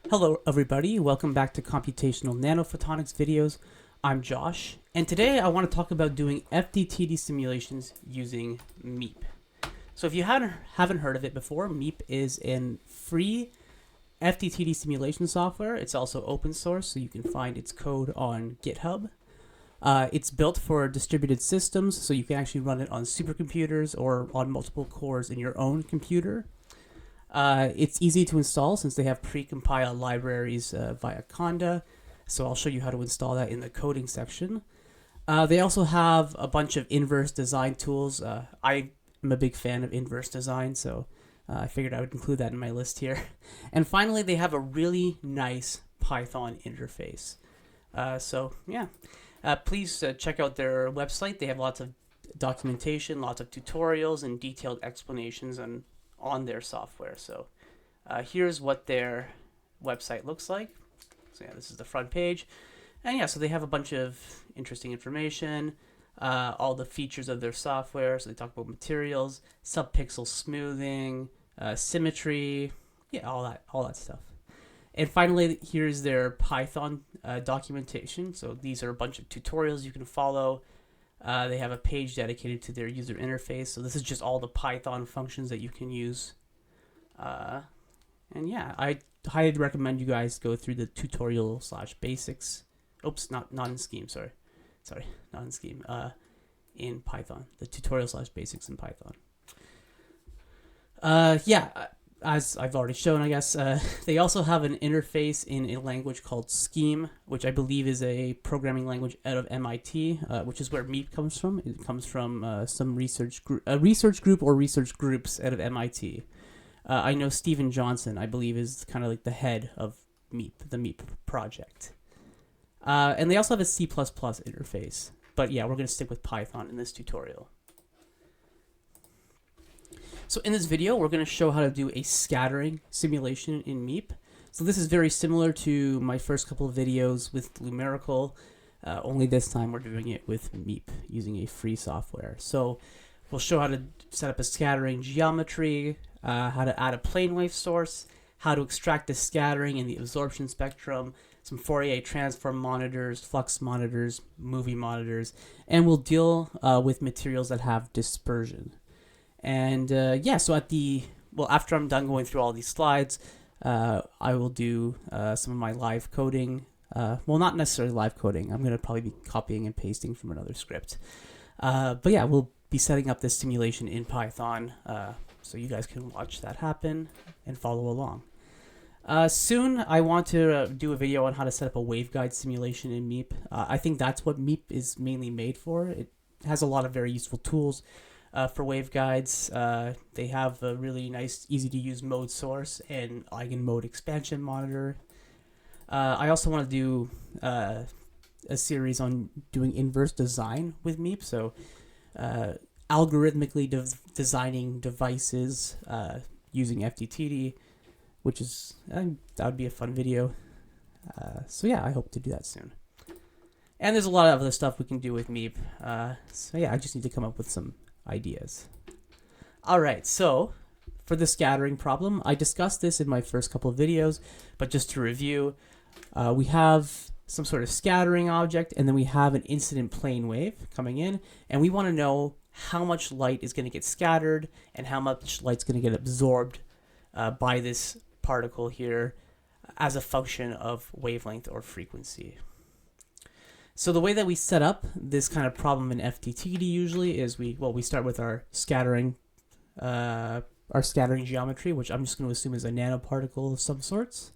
Hello everybody, welcome back to Computational Nanophotonics videos. I'm Josh, and today I want to talk about doing FDTD simulations using Meep. So if you haven't heard of it before, Meep is a free FDTD simulation software. It's also open source, so you can find its code on GitHub. It's built for distributed systems, so you can actually run it on supercomputers or on multiple cores in your own computer. It's easy to install since they have pre-compiled libraries via Conda, so I'll show you how to install that in the coding section. They also have a bunch of inverse design tools. I am a big fan of inverse design, so I figured I would include that in my list here. And finally, they have a really nice Python interface. Please check out their website. They have lots of documentation, lots of tutorials, and detailed explanations on their software. So here's what their website looks like. So yeah, this is the front page. And yeah, so they have a bunch of interesting information, all the features of their software. So they talk about materials, subpixel smoothing, symmetry, yeah, all that stuff. And finally, here's their Python documentation. So these are a bunch of tutorials you can follow. They have a page dedicated to their user interface. So this is just all the Python functions that you can use. And yeah, I highly recommend you guys go through the tutorial/basics. Oops, not in Scheme, sorry, not in Scheme. In Python, the tutorial/basics in Python. As I've already shown, I guess, they also have an interface in a language called Scheme, which I believe is a programming language out of MIT, which is where Meep comes from. It comes from some research group or research groups out of MIT. I know Stephen Johnson, I believe, is kind of like the head of Meep, the Meep project. And they also have a C++ interface. But yeah, we're going to stick with Python in this tutorial. So in this video, we're going to show how to do a scattering simulation in Meep. So this is very similar to my first couple of videos with Numerical, only this time we're doing it with Meep using a free software. So we'll show how to set up a scattering geometry, how to add a plane wave source, how to extract the scattering in the absorption spectrum, some Fourier Transform monitors, flux monitors, movie monitors, and we'll deal with materials that have dispersion. And so after I'm done going through all these slides, I will do some of my live coding. Well, not necessarily live coding. I'm going to probably be copying and pasting from another script. But yeah, we'll be setting up this simulation in Python, so you guys can watch that happen and follow along. Soon, I want to do a video on how to set up a waveguide simulation in Meep. I think that's what Meep is mainly made for. It has a lot of very useful tools for waveguides. They have a really nice, easy-to-use mode source and eigenmode expansion monitor. I also want to do a series on doing inverse design with Meep, so algorithmically designing devices using FDTD, which is that would be a fun video. So yeah, I hope to do that soon. And there's a lot of other stuff we can do with Meep. So yeah, I just need to come up with some ideas. Alright, so for the scattering problem, I discussed this in my first couple of videos, but just to review, we have some sort of scattering object, and then we have an incident plane wave coming in, and we want to know how much light is going to get scattered and how much light's going to get absorbed by this particle here as a function of wavelength or frequency. So the way that we set up this kind of problem in FDTD usually is we start with our scattering geometry, which I'm just going to assume is a nanoparticle of some sorts.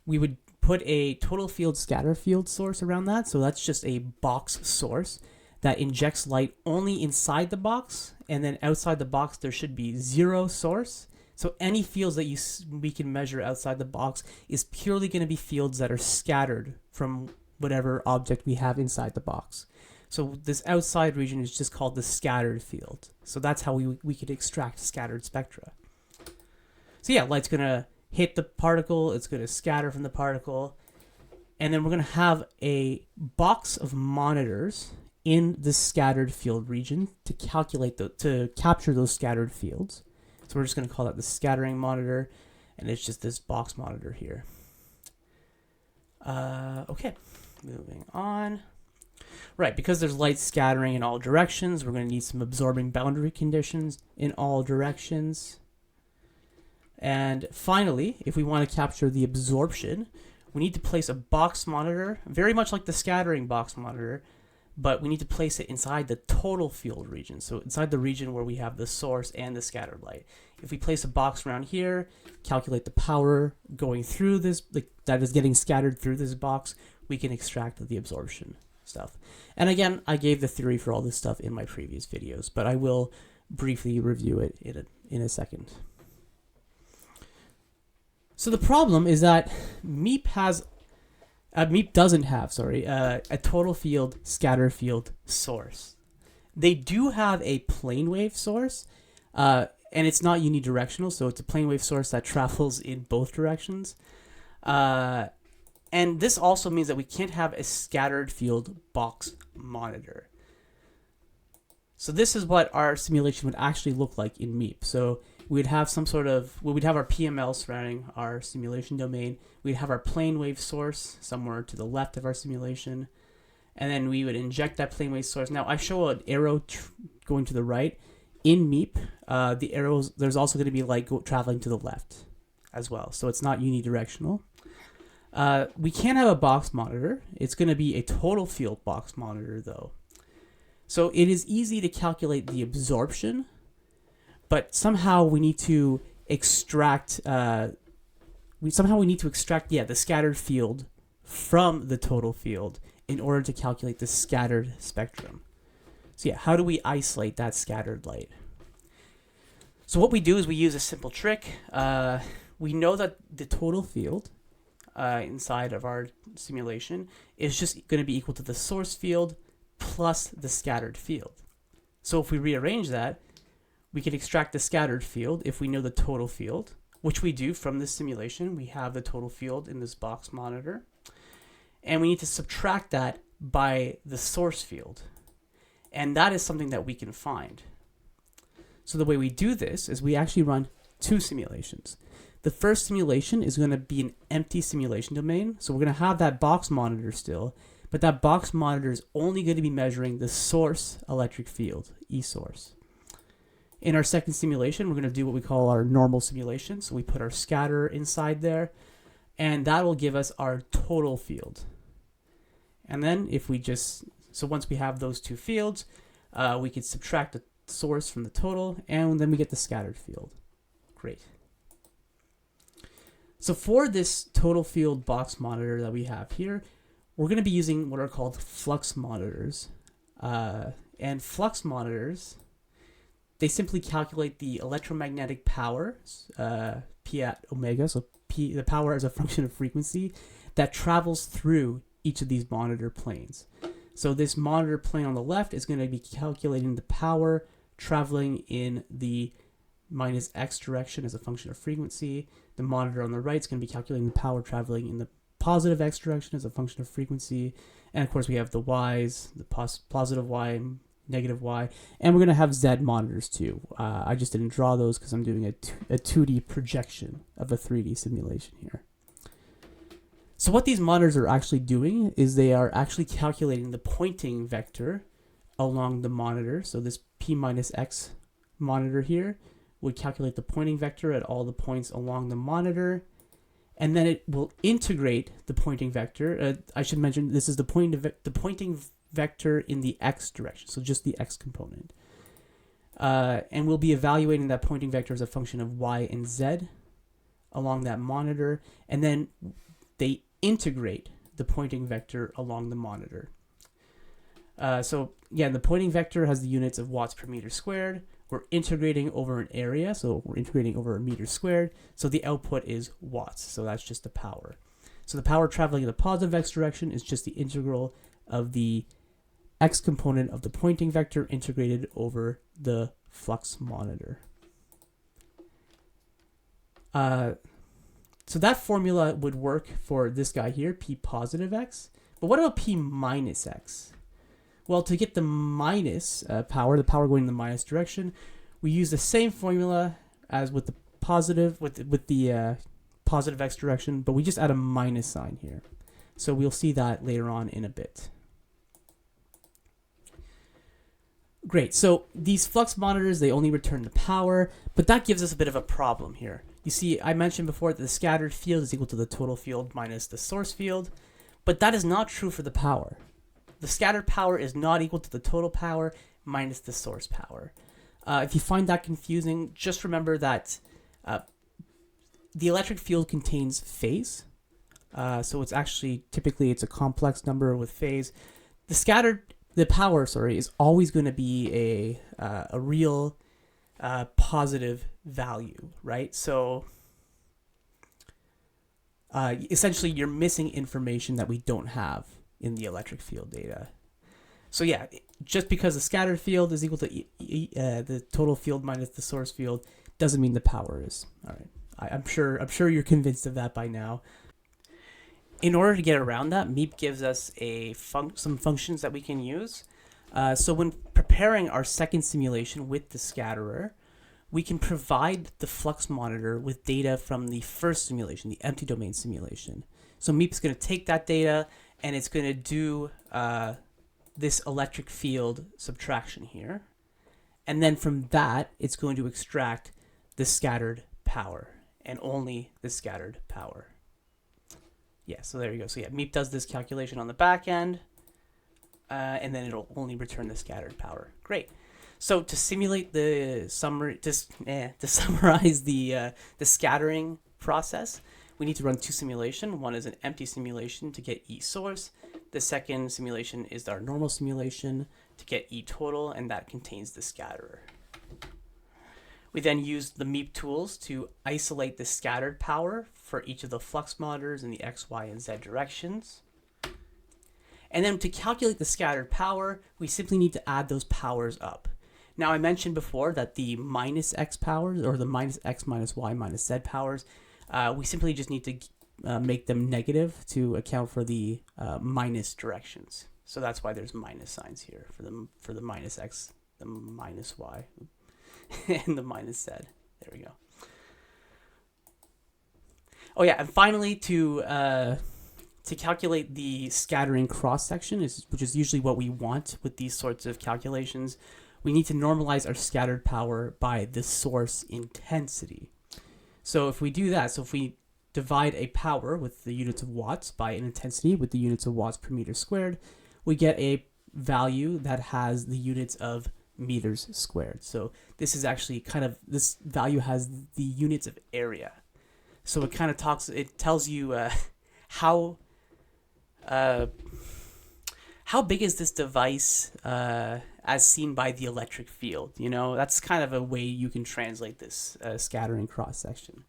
We would put a total field scatter field source around that, so that's just a box source that injects light only inside the box, and then outside the box there should be zero source. So any fields that we can measure outside the box is purely going to be fields that are scattered from whatever object we have inside the box. So this outside region is just called the scattered field. So that's how we could extract scattered spectra. So yeah, light's going to hit the particle, it's going to scatter from the particle, and then we're going to have a box of monitors in the scattered field region to capture those scattered fields. So we're just going to call that the scattering monitor. and it's just this box monitor here. Okay, moving on. Right, because there's light scattering in all directions, we're going to need some absorbing boundary conditions in all directions. And finally, if we want to capture the absorption, we need to place a box monitor, very much like the scattering box monitor, but we need to place it inside the total field region, so inside the region where we have the source and the scattered light. If we place a box around here, calculate the power going through this, that is getting scattered through this box, we can extract the absorption stuff. And again, I gave the theory for all this stuff in my previous videos, but I will briefly review it in a second. So the problem is that Meep doesn't have a total field scatter field source. They do have a plane wave source, and it's not unidirectional, so it's a plane wave source that travels in both directions. And this also means that we can't have a scattered field box monitor. So this is what our simulation would actually look like in Meep. So we'd have we'd have our PML surrounding our simulation domain. We'd have our plane wave source somewhere to the left of our simulation. And then we would inject that plane wave source. Now I show an arrow going to the right. In Meep, the arrows, there's also going to be light traveling to the left as well. So it's not unidirectional. We can't have a box monitor. It's going to be a total field box monitor though. So it is easy to calculate the absorption, but somehow we need to extract the scattered field from the total field in order to calculate the scattered spectrum. So yeah, how do we isolate that scattered light? So what we do is we use a simple trick. We know that the total field inside of our simulation is just going to be equal to the source field plus the scattered field. So if we rearrange that, we can extract the scattered field if we know the total field, which we do from this simulation. We have the total field in this box monitor, and we need to subtract that by the source field, and that is something that we can find. So the way we do this is we actually run two simulations. The first simulation is going to be an empty simulation domain, so we're going to have that box monitor still, but that box monitor is only going to be measuring the source electric field, E source. In our second simulation, we're going to do what we call our normal simulation. So we put our scatter inside there, and that will give us our total field. And then once we have those two fields, we can subtract the source from the total, and then we get the scattered field. Great. So for this total field box monitor that we have here, we're going to be using what are called flux monitors. And flux monitors, they simply calculate the electromagnetic power, P at omega, so P, the power as a function of frequency, that travels through each of these monitor planes. So this monitor plane on the left is going to be calculating the power traveling in the minus x direction as a function of frequency. The monitor on the right is going to be calculating the power traveling in the positive x direction as a function of frequency. And of course we have the y's, the positive y, negative y, and we're going to have z monitors too. I just didn't draw those because I'm doing a 2D projection of a 3D simulation here. So what these monitors are actually doing is they are actually calculating the pointing vector along the monitor. So this P minus X monitor here would calculate the pointing vector at all the points along the monitor, and then it will integrate the pointing vector. I should mention this is the pointing vector in the x direction, so just the x component. And we'll be evaluating that pointing vector as a function of y and z along that monitor, and then they integrate the pointing vector along the monitor. So again, the pointing vector has the units of watts per meter squared. We're integrating over an area, so we're integrating over a meter squared. So the output is watts, so that's just the power. So the power traveling in the positive x direction is just the integral of the x component of the pointing vector integrated over the flux monitor. So that formula would work for this guy here, P positive x. But what about P minus x? Well, to get the minus power, the power going in the minus direction, we use the same formula as with the positive with the positive x direction, but we just add a minus sign here. So we'll see that later on in a bit. Great, so these flux monitors, they only return the power, but that gives us a bit of a problem here. You see, I mentioned before that the scattered field is equal to the total field minus the source field, but that is not true for the power. The scattered power is not equal to the total power minus the source power. If you find that confusing, just remember that the electric field contains phase. So it's actually, typically it's a complex number with phase. The power, is always going to be a real positive value, right? So essentially you're missing information that we don't have in the electric field data. So yeah, just because the scattered field is equal to the total field minus the source field doesn't mean the power is. All right, I'm sure you're convinced of that by now. In order to get around that, Meep gives us some functions that we can use. So when preparing our second simulation with the scatterer, we can provide the flux monitor with data from the first simulation, the empty domain simulation. So Meep's going to take that data and it's going to do this electric field subtraction here. And then from that, it's going to extract the scattered power and only the scattered power. Yeah, so there you go. So yeah, Meep does this calculation on the back end, and then it'll only return the scattered power. Great. So to simulate the summary, to summarize the scattering process, we need to run two simulations. One is an empty simulation to get E source. The second simulation is our normal simulation to get E total, and that contains the scatterer. We then use the Meep tools to isolate the scattered power for each of the flux monitors in the X, Y, and Z directions. And then to calculate the scattered power, we simply need to add those powers up. Now, I mentioned before that the minus X powers, or the minus X minus Y minus Z powers, we simply just need to make them negative to account for the minus directions. So that's why there's minus signs here for the minus X, the minus Y, and the minus Z. There we go. Oh yeah, and finally to calculate the scattering cross section, which is usually what we want with these sorts of calculations, we need to normalize our scattered power by the source intensity. So if we do that, if we divide a power with the units of watts by an intensity with the units of watts per meter squared, we get a value that has the units of meters squared. So this is actually this value has the units of area. So it tells you how big is this device as seen by the electric field. You know, that's kind of a way you can translate this scattering cross section.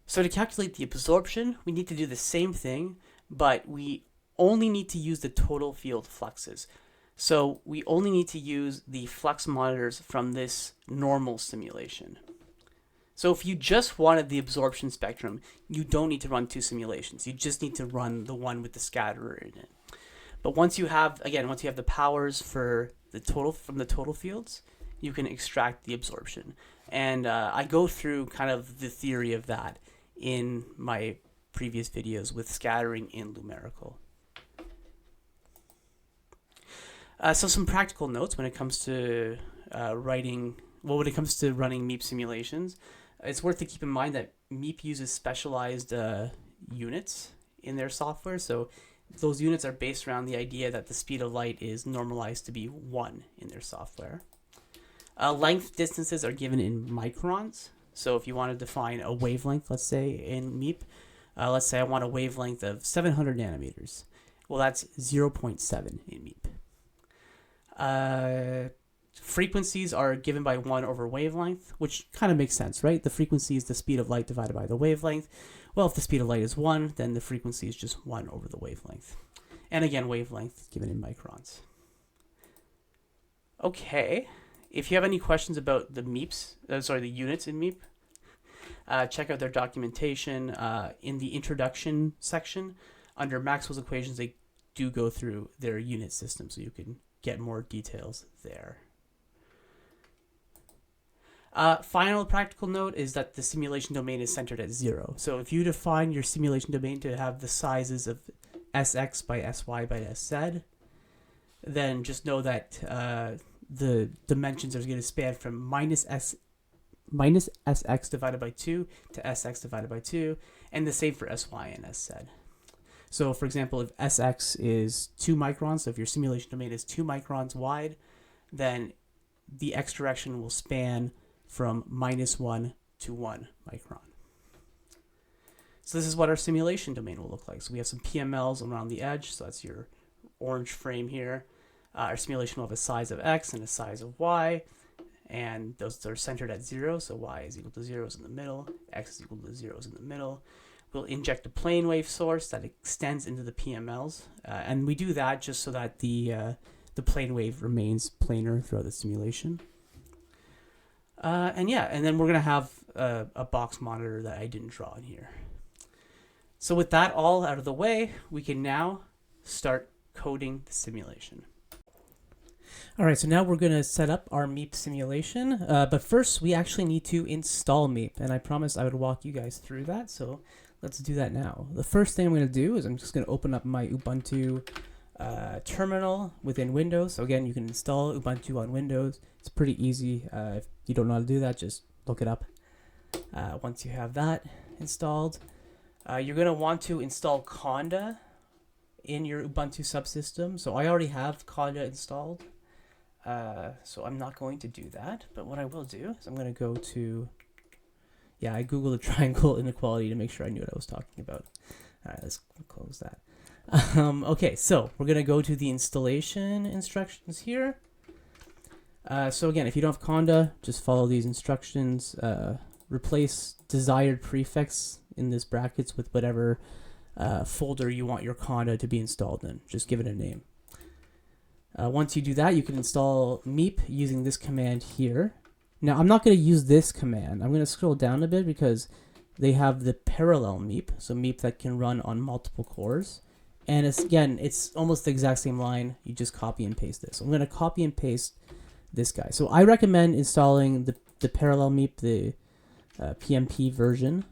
So to calculate the absorption, we need to do the same thing, but we only need to use the total field fluxes. So we only need to use the flux monitors from this normal simulation. So if you just wanted the absorption spectrum, you don't need to run two simulations. You just need to run the one with the scatterer in it. But once you have the powers for the total from the total fields, you can extract the absorption. And I go through kind of the theory of that in my previous videos with scattering in numerical. So some practical notes when it comes to running Meep simulations. It's worth to keep in mind that Meep uses specialized units in their software. So those units are based around the idea that the speed of light is normalized to be 1 in their software. Length distances are given in microns. So if you want to define a wavelength, let's say in Meep, let's say I want a wavelength of 700 nanometers. Well, that's 0.7 in Meep. Frequencies are given by 1 over wavelength, which kind of makes sense, right? The frequency is the speed of light divided by the wavelength. Well, if the speed of light is 1, then the frequency is just 1 over the wavelength. And again, wavelength given in microns. Okay, if you have any questions about the the units in Meep, check out their documentation in the introduction section. Under Maxwell's equations, they do go through their unit system, so you can get more details there. Final practical note is that the simulation domain is centered at 0. So if you define your simulation domain to have the sizes of Sx by Sy by Sz, then just know that the dimensions are going to span from minus Sx divided by 2 to Sx divided by 2, and the same for Sy and Sz. So for example, if Sx is 2 microns, so if your simulation domain is 2 microns wide, then the x direction will span from -1 to 1 micron. So this is what our simulation domain will look like. So we have some PMLs around the edge, so that's your orange frame here. Our simulation will have a size of x and a size of y, and those are centered at 0, so y is equal to 0 is in the middle, x is equal to 0 is in the middle. We'll inject a plane wave source that extends into the PMLs, and we do that just so that the plane wave remains planar throughout the simulation. And then we're going to have a box monitor that I didn't draw in here. So with that all out of the way, we can now start coding the simulation. All right, so now we're going to set up our Meep simulation, but first we actually need to install Meep, and I promised I would walk you guys through that, so let's do that now. The first thing I'm going to do is I'm just going to open up my Ubuntu terminal within Windows. So again, you can install Ubuntu on Windows. It's pretty easy. If you don't know how to do that, just look it up. Once you have that installed, you're going to want to install Conda in your Ubuntu subsystem. So I already have Conda installed, so I'm not going to do that. But what I will do is I'm going to go to, I Googled the triangle inequality to make sure I knew what I was talking about. All right, let's close that. Okay, so we're going to go to the installation instructions here. So again, if you don't have Conda, just follow these instructions. Replace desired prefix in this brackets with whatever folder you want your Conda to be installed in. Just give it a name. Once you do that, you can install Meep using this command here. Now, I'm not going to use this command. I'm going to scroll down a bit because they have the parallel Meep, so Meep that can run on multiple cores. And it's almost the exact same line. You just copy and paste this. So I'm going to copy and paste this guy. So I recommend installing the parallel Meep, the PMP version,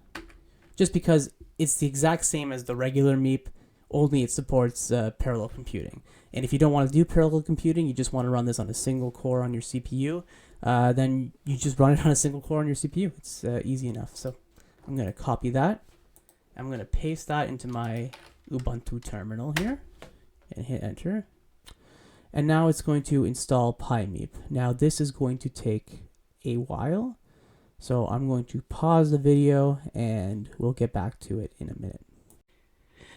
just because it's the exact same as the regular Meep, only it supports parallel computing. And if you don't want to do parallel computing, you just want to run this on a single core on your CPU, then you just run it on a single core on your CPU. It's easy enough. So I'm going to copy that. I'm going to paste that into my Ubuntu terminal here and hit enter. And now it's going to install PyMeep. Now this is going to take a while, so I'm going to pause the video and we'll get back to it in a minute.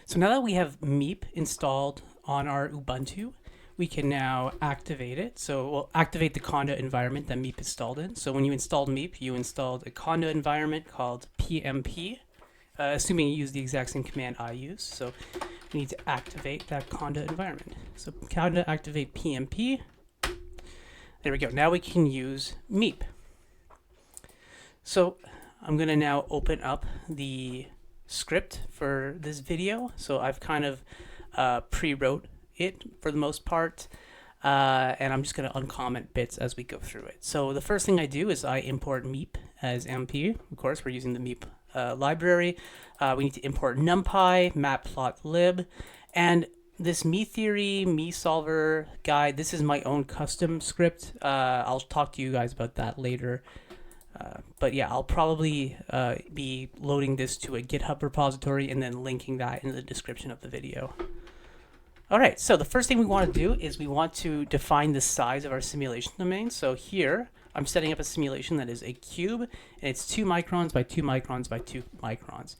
So now that we have Meep installed on our Ubuntu, we can now activate it. So we'll activate the Conda environment that Meep installed in. So when you installed Meep, you installed a Conda environment called PMP, assuming you use the exact same command I use. So we need to activate that Conda environment. So Conda activate PMP. There we go. Now we can use Meep. So I'm going to now open up the script for this video. So I've kind of pre-wrote it for the most part, and I'm just going to uncomment bits as we go through it. So the first thing I do is I import Meep as MP. Of course, we're using the Meep library. We need to import NumPy, matplotlib, and this MeTheory, MeSolver guide, this is my own custom script. I'll talk to you guys about that later. But yeah, I'll probably be loading this to a GitHub repository and then linking that in the description of the video. All right, so the first thing we want to do is we want to define the size of our simulation domain. So here, I'm setting up a simulation that is a cube, and it's 2 microns by 2 microns by 2 microns.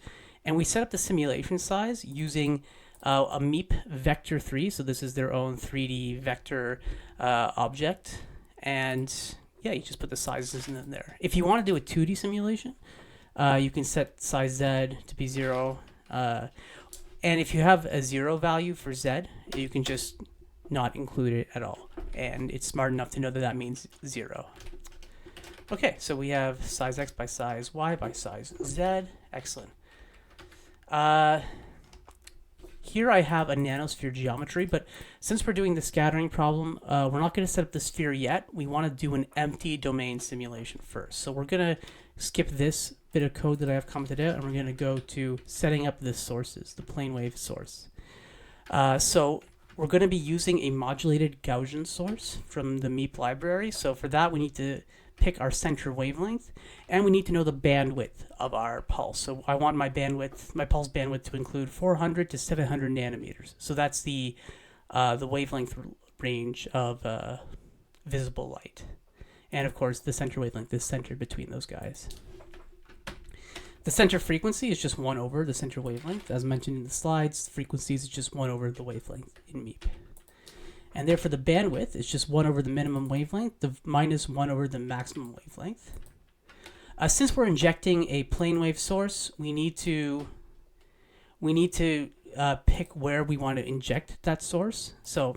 And we set up the simulation size using a Meep vector 3. So this is their own 3D vector object. And yeah, you just put the sizes in there. If you want to do a 2D simulation, you can set size Z to be 0. And if you have a 0 value for Z, you can just not include it at all. And it's smart enough to know that that means 0. Okay, so we have size X by size Y by size Z. Excellent. here I have a nanosphere geometry, but since we're doing the scattering problem, we're not going to set up the sphere yet. We want to do an empty domain simulation first. So we're going to skip this bit of code that I have commented out, and we're going to go to setting up the sources, the plane wave source. So we're going to be using a modulated Gaussian source from the Meep library. So for that, we need to pick our center wavelength, and we need to know the bandwidth of our pulse. So I want my pulse bandwidth to include 400 to 700 nanometers. So that's the wavelength range of visible light. And of course, the center wavelength is centered between those guys. The center frequency is just 1 over the center wavelength. As mentioned in the slides, frequencies is just 1 over the wavelength in Meep. And therefore the bandwidth is just 1 over the minimum wavelength, minus 1 over the maximum wavelength. Since we're injecting a plane wave source, we need to pick where we want to inject that source. So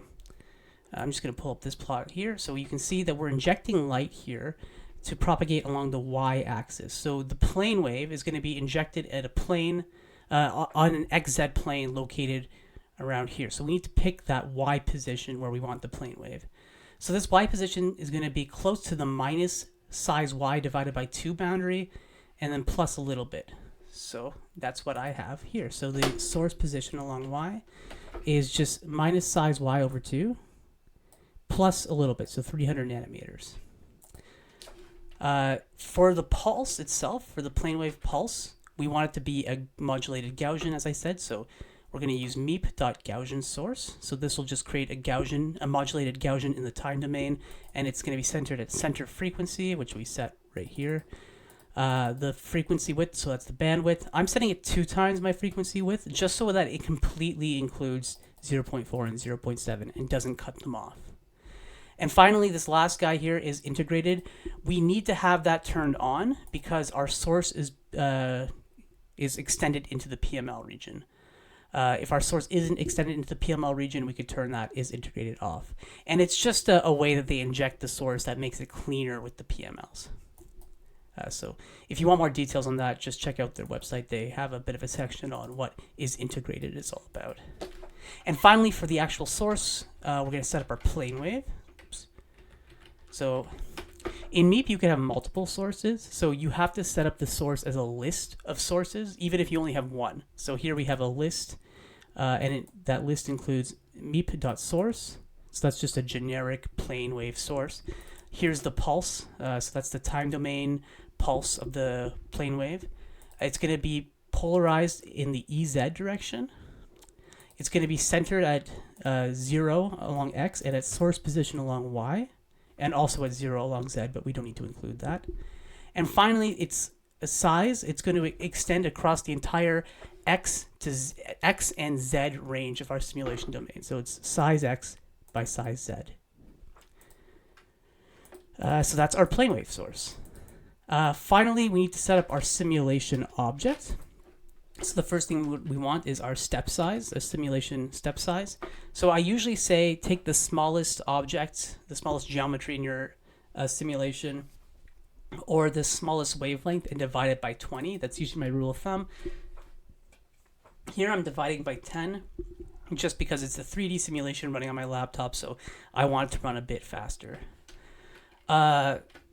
I'm just going to pull up this plot here. So you can see that we're injecting light here to propagate along the y-axis. So the plane wave is going to be injected at a plane, on an xz plane located around here. So we need to pick that y position where we want the plane wave. So this y position is going to be close to the minus size y divided by 2 boundary, and then plus a little bit. So that's what I have here. So the source position along y is just minus size y over 2 plus a little bit, so 300 nanometers. For the pulse itself, for the plane wave pulse, we want it to be a modulated Gaussian, as I said. So we're going to use meep.Gaussian source. So this will just create a modulated Gaussian in the time domain, and it's going to be centered at center frequency, which we set right here. The frequency width, so that's the bandwidth. I'm setting it 2 times my frequency width, just so that it completely includes 0.4 and 0.7 and doesn't cut them off. And finally, this last guy here is integrated. We need to have that turned on because our source is extended into the PML region. If our source isn't extended into the PML region, we could turn that is integrated off. And it's just a way that they inject the source that makes it cleaner with the PMLs. So if you want more details on that, just check out their website. They have a bit of a section on what is integrated is all about. And finally, for the actual source, we're going to set up our plane wave. Oops. So in Meep, you can have multiple sources. So you have to set up the source as a list of sources, even if you only have one. So here we have a list, and that list includes meep.source. So that's just a generic plane wave source. Here's the pulse. So that's the time domain pulse of the plane wave. It's going to be polarized in the EZ direction. It's going to be centered at 0 along X and at source position along Y, and also at 0 along Z, but we don't need to include that. And finally, its size, it's going to extend across the entire X and Z range of our simulation domain. So it's size X by size Z. So that's our plane wave source. Finally, we need to set up our simulation object. So the first thing we want is our step size, a simulation step size. So I usually say take the smallest object, the smallest geometry in your simulation, or the smallest wavelength, and divide it by 20. That's usually my rule of thumb. Here I'm dividing by 10, just because it's a 3D simulation running on my laptop, so I want it to run a bit faster.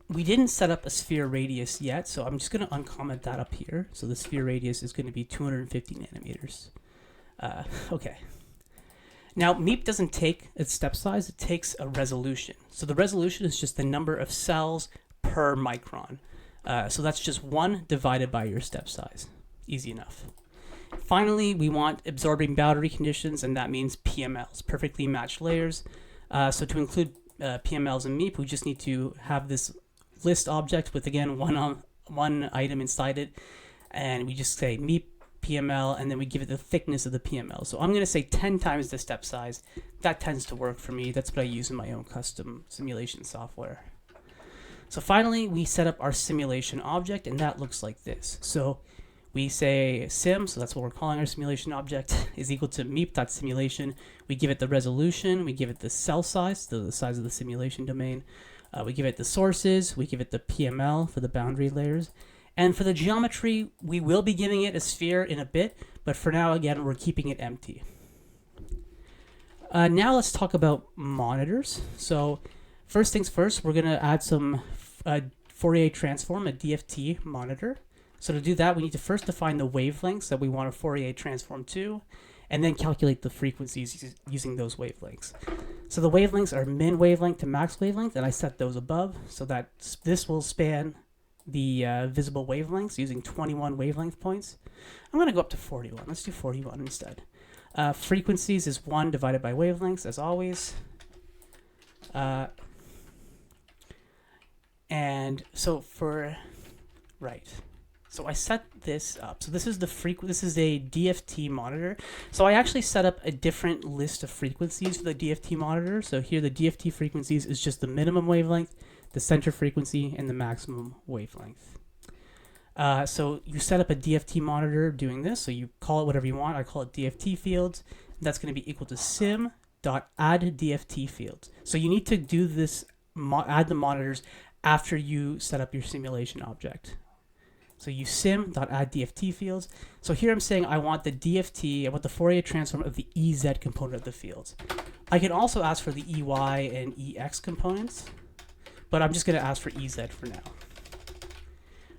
We didn't set up a sphere radius yet, so I'm just going to uncomment that up here. So the sphere radius is going to be 250 nanometers. Okay. Now, Meep doesn't take its step size, it takes a resolution. So the resolution is just the number of cells per micron. So that's just 1 divided by your step size. Easy enough. Finally, we want absorbing boundary conditions, and that means PMLs, perfectly matched layers. So to include PMLs in Meep, we just need to have this list object with, again, one item inside it, and we just say Meep PML, and then we give it the thickness of the PML. So I'm going to say 10 times the step size. That tends to work for me. That's what I use in my own custom simulation software. So finally, we set up our simulation object, and that looks like this. So we say sim, so that's what we're calling our simulation object, is equal to meep.simulation. We give it the resolution, we give it the cell size, so the size of the simulation domain. We give it the sources, we give it the PML for the boundary layers. And for the geometry, we will be giving it a sphere in a bit, but for now, again, we're keeping it empty. Now let's talk about monitors. So first things first, we're going to add some Fourier Transform, a DFT monitor. So to do that, we need to first define the wavelengths that we want to Fourier Transform to, and then calculate the frequencies using those wavelengths. So the wavelengths are min wavelength to max wavelength, and I set those above so that this will span the visible wavelengths using 21 wavelength points. I'm going to go up to 41. Let's do 41 instead. Frequencies is 1 divided by wavelengths, as always. And so so I set this up. So this is this is a DFT monitor. So I actually set up a different list of frequencies for the DFT monitor. So here the DFT frequencies is just the minimum wavelength, the center frequency, and the maximum wavelength. So you set up a DFT monitor doing this. So you call it whatever you want. I call it DFT fields. That's going to be equal to sim.addDFT fields. So you need to do this, add the monitors after you set up your simulation object. So you sim.addDFT fields. So here I'm saying I want the DFT, I want the Fourier transform of the EZ component of the fields. I can also ask for the EY and EX components, but I'm just going to ask for EZ for now.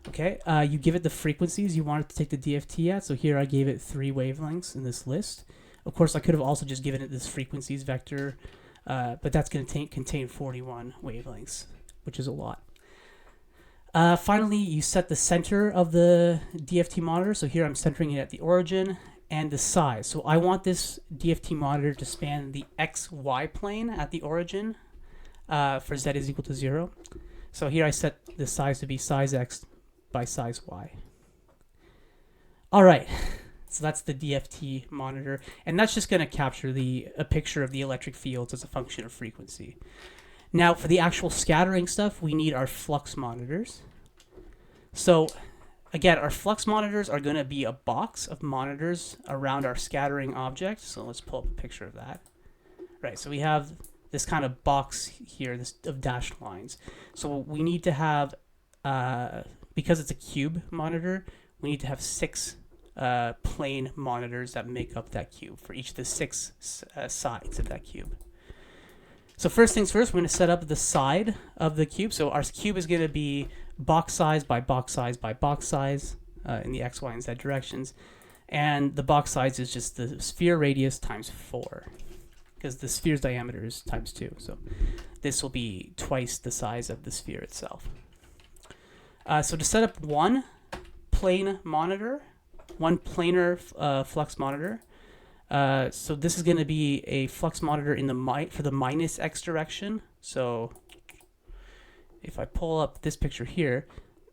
Okay, you give it the frequencies you want it to take the DFT at. So here I gave it 3 wavelengths in this list. Of course, I could have also just given it this frequencies vector, but that's going to contain 41 wavelengths, which is a lot. Finally, you set the center of the DFT monitor. So here I'm centering it at the origin, and the size. So I want this DFT monitor to span the XY plane at the origin for Z is equal to 0. So here I set the size to be size X by size Y. All right, so that's the DFT monitor, and that's just going to capture a picture of the electric fields as a function of frequency. Now, for the actual scattering stuff, we need our flux monitors. So, again, our flux monitors are going to be a box of monitors around our scattering object. So let's pull up a picture of that. Right, so we have this kind of box here of dashed lines. So we need to have, because it's a cube monitor, we need to have 6 plane monitors that make up that cube for each of the 6 sides of that cube. So first things first, we're going to set up the side of the cube. So our cube is going to be box size by box size by box size in the X, Y, and Z directions. And the box size is just the sphere radius times 4, because the sphere's diameter is times 2. So this will be twice the size of the sphere itself. So to set up one plane monitor, one planar flux monitor, so this is going to be a flux monitor in for the minus X direction. So if I pull up this picture here,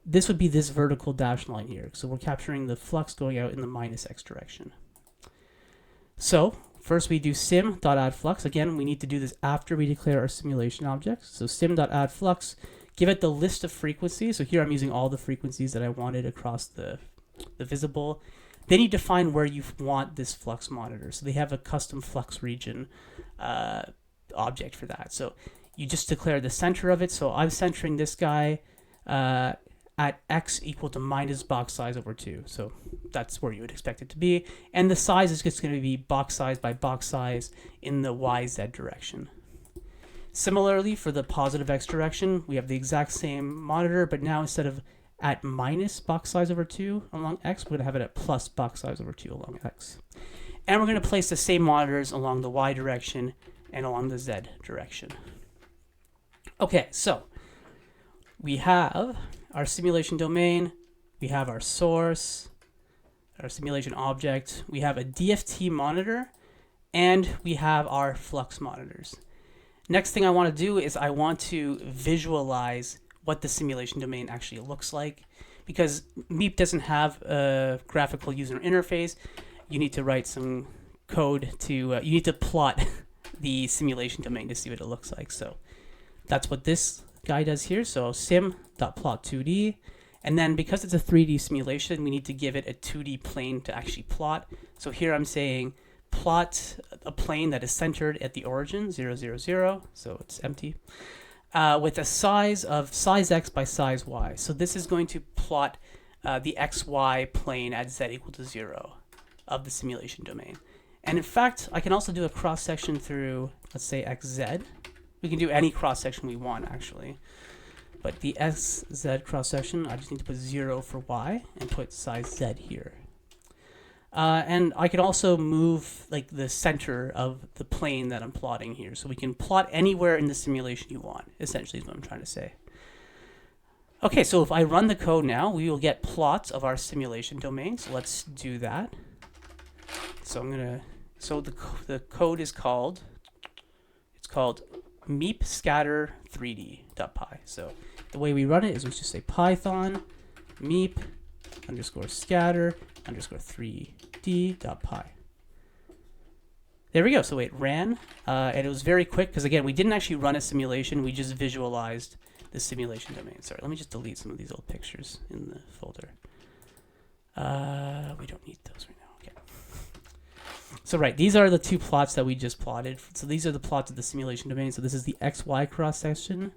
this would be this vertical dashed line here. So we're capturing the flux going out in the minus X direction. So first we do sim.addFlux. Again, we need to do this after we declare our simulation object. So sim.addFlux, give it the list of frequencies. So here I'm using all the frequencies that I wanted across the visible. Then you define where you want this flux monitor. So they have a custom flux region object for that. So you just declare the center of it. So I'm centering this guy at X equal to minus box size over 2. So that's where you would expect it to be. And the size is just going to be box size by box size in the YZ direction. Similarly, for the positive X direction, we have the exact same monitor, but now instead of at minus box size over 2 along X, we're going to have it at plus box size over 2 along X. And we're going to place the same monitors along the Y direction and along the Z direction. Okay, so we have our simulation domain, we have our source, our simulation object, we have a DFT monitor, and we have our flux monitors. Next thing I want to do is I want to visualize what the simulation domain actually looks like. Because Meep doesn't have a graphical user interface, you need to write some code to, you need to plot the simulation domain to see what it looks like. So that's what this guy does here. So sim.plot2D. And then because it's a 3D simulation, we need to give it a 2D plane to actually plot. So here I'm saying plot a plane that is centered at the origin, 0, 0, 0. So it's empty. With a size of size X by size Y. So this is going to plot the XY plane at Z equal to 0 of the simulation domain. And in fact, I can also do a cross section through, let's say, xz. We can do any cross section we want, actually. But the xz cross section, I just need to put 0 for y and put size z here. And I can also move like the center of the plane that I'm plotting here. So we can plot anywhere in the simulation you want, essentially is what I'm trying to say. Okay, so if I run the code now, we will get plots of our simulation domain. So let's do that. So the code is called, it's called Meep scatter 3d.py. So the way we run it is we just say Python Meep underscore scatter underscore 3d.py. There we go. So it ran, and it was very quick because, again, we didn't actually run a simulation. We just visualized the simulation domain. Sorry, let me just delete some of these old pictures in the folder. We don't need those right now. Okay. So right, these are the two plots that we just plotted. So these are the plots of the simulation domain. So this is the XY cross section.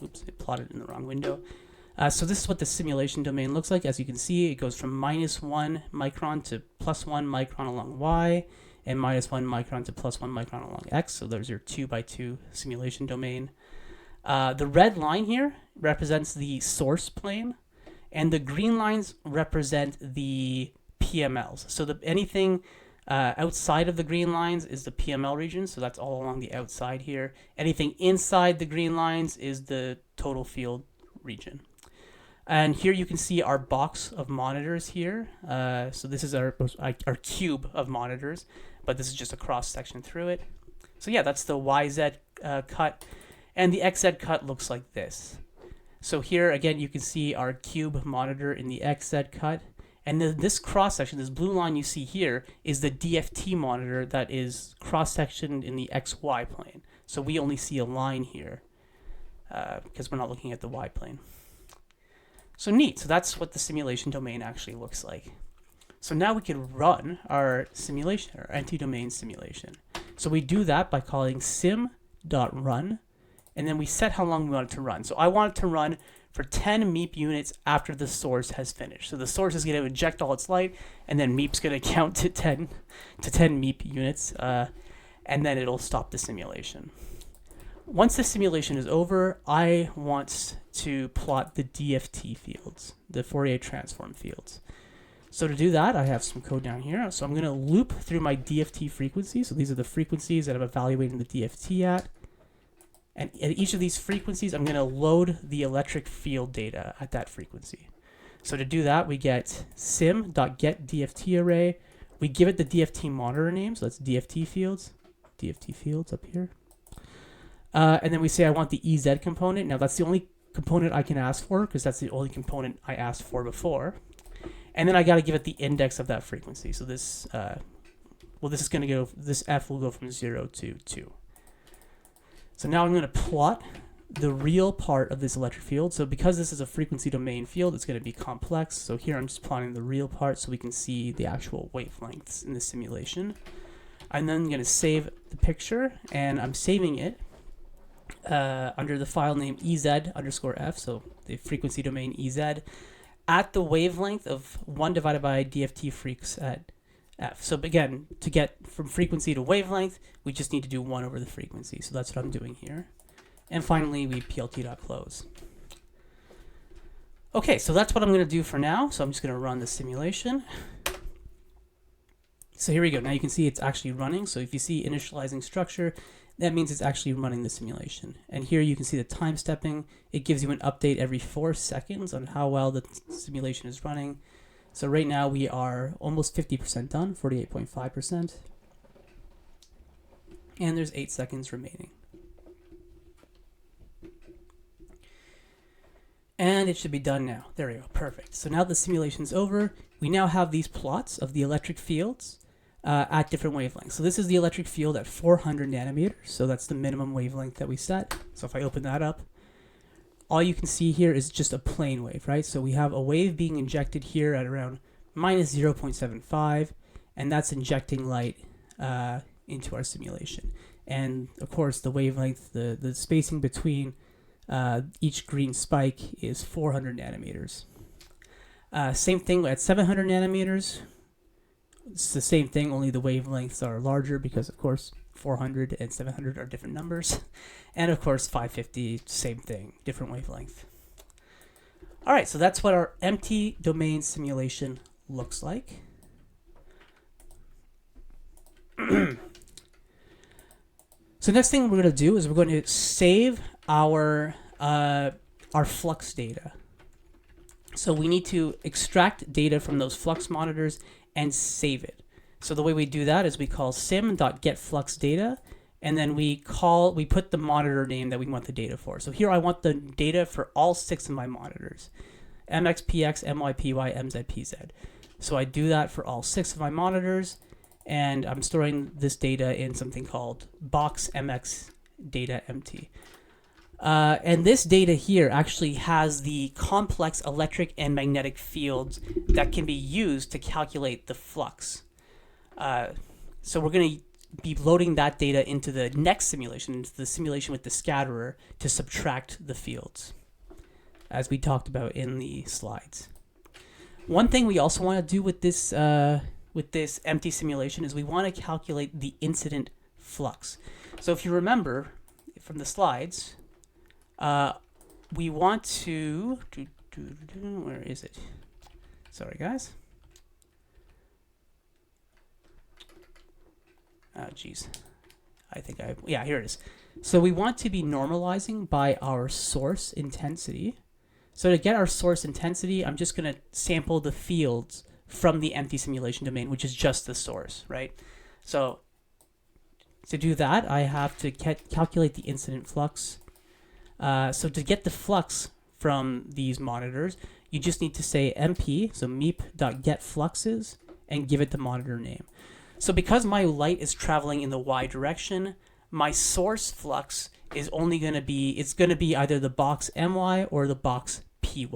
Oops, it plotted in the wrong window. So this is what the simulation domain looks like. As you can see, it goes from -1 micron to +1 micron along Y, and -1 micron to +1 micron along X. So there's your 2x2 simulation domain. The red line here represents the source plane, and the green lines represent the PMLs. So anything outside of the green lines is the PML region, so that's all along the outside here. Anything inside the green lines is the total field region. And here you can see our box of monitors here. So this is our cube of monitors, but this is just a cross section through it. So yeah, that's the YZ cut. And the XZ cut looks like this. So here, again, you can see our cube monitor in the XZ cut. And this cross section, this blue line you see here, is the DFT monitor that is cross-sectioned in the XY plane. So we only see a line here because we're not looking at the Y plane. So neat. So that's what the simulation domain actually looks like. So now we can run our simulation, our anti-domain simulation. So we do that by calling sim.run, and then we set how long we want it to run. So I want it to run for 10 Meep units after the source has finished. So the source is going to inject all its light, and then Meep's going to count to 10 Meep units, and then it'll stop the simulation. Once the simulation is over, I want to plot the DFT fields, the Fourier Transform fields. So to do that, I have some code down here. So I'm going to loop through my DFT frequencies. So these are the frequencies that I'm evaluating the DFT at. And at each of these frequencies, I'm going to load the electric field data at that frequency. So to do that, we get sim.getDFTArray. We give it the DFT monitor name, so that's DFT fields up here. And then we say I want the EZ component. Now that's the only component I can ask for because that's the only component I asked for before. And then I got to give it the index of that frequency. So this, this is going to go. This F will go from 0 to 2. So now I'm going to plot the real part of this electric field. So because this is a frequency domain field, it's going to be complex. So here I'm just plotting the real part so we can see the actual wavelengths in the simulation. I'm then going to save the picture, and I'm saving it under the file name ez_f, so the frequency domain ez, at the wavelength of 1 divided by DFT freaks at f. So again, to get from frequency to wavelength, we just need to do 1 over the frequency. So that's what I'm doing here. And finally, we plt.close. Okay, so that's what I'm going to do for now. So I'm just going to run the simulation. So here we go. Now you can see it's actually running. So if you see initializing structure, that means it's actually running the simulation. And here you can see the time stepping. It gives you an update every 4 seconds on how well the simulation is running. So right now we are almost 50% done, 48.5%. And there's 8 seconds remaining. And it should be done now. There we go, perfect. So now the simulation's over. We now have these plots of the electric fields at different wavelengths. So this is the electric field at 400 nanometers. So that's the minimum wavelength that we set. So if I open that up, all you can see here is just a plane wave, right? So we have a wave being injected here at around minus 0.75, and that's injecting light into our simulation. And of course, the wavelength, the spacing between each green spike is 400 nanometers. Same thing at 700 nanometers. It's the same thing, only the wavelengths are larger because, of course, 400 and 700 are different numbers. And, of course, 550, same thing, different wavelength. All right, so that's what our empty domain simulation looks like. So next thing we're going to do is we're going to save our flux data. So we need to extract data from those flux monitors and save it. So the way we do that is we call sim.getFluxData, and then we put the monitor name that we want the data for. So here I want the data for all 6 of my monitors: MX, PX, MY, PY, MZ, PZ. So I do that for all 6 of my monitors, and I'm storing this data in something called box MX data empty. And this data here actually has the complex electric and magnetic fields that can be used to calculate the flux. So we're going to be loading that data into the next simulation, into the simulation with the scatterer, to subtract the fields, as we talked about in the slides. One thing we also want to do with this empty simulation is we want to calculate the incident flux. So if you remember from the slides, we want to where is it? Sorry, guys. Oh, geez. Yeah, here it is. So we want to be normalizing by our source intensity. So to get our source intensity, I'm just going to sample the fields from the empty simulation domain, which is just the source, right? So to do that, I have to calculate the incident flux. So to get the flux from these monitors, you just need to say mp, so meep.getFluxes, and give it the monitor name. So because my light is traveling in the y direction, my source flux is only going to be, it's going to be either the box my or the box py.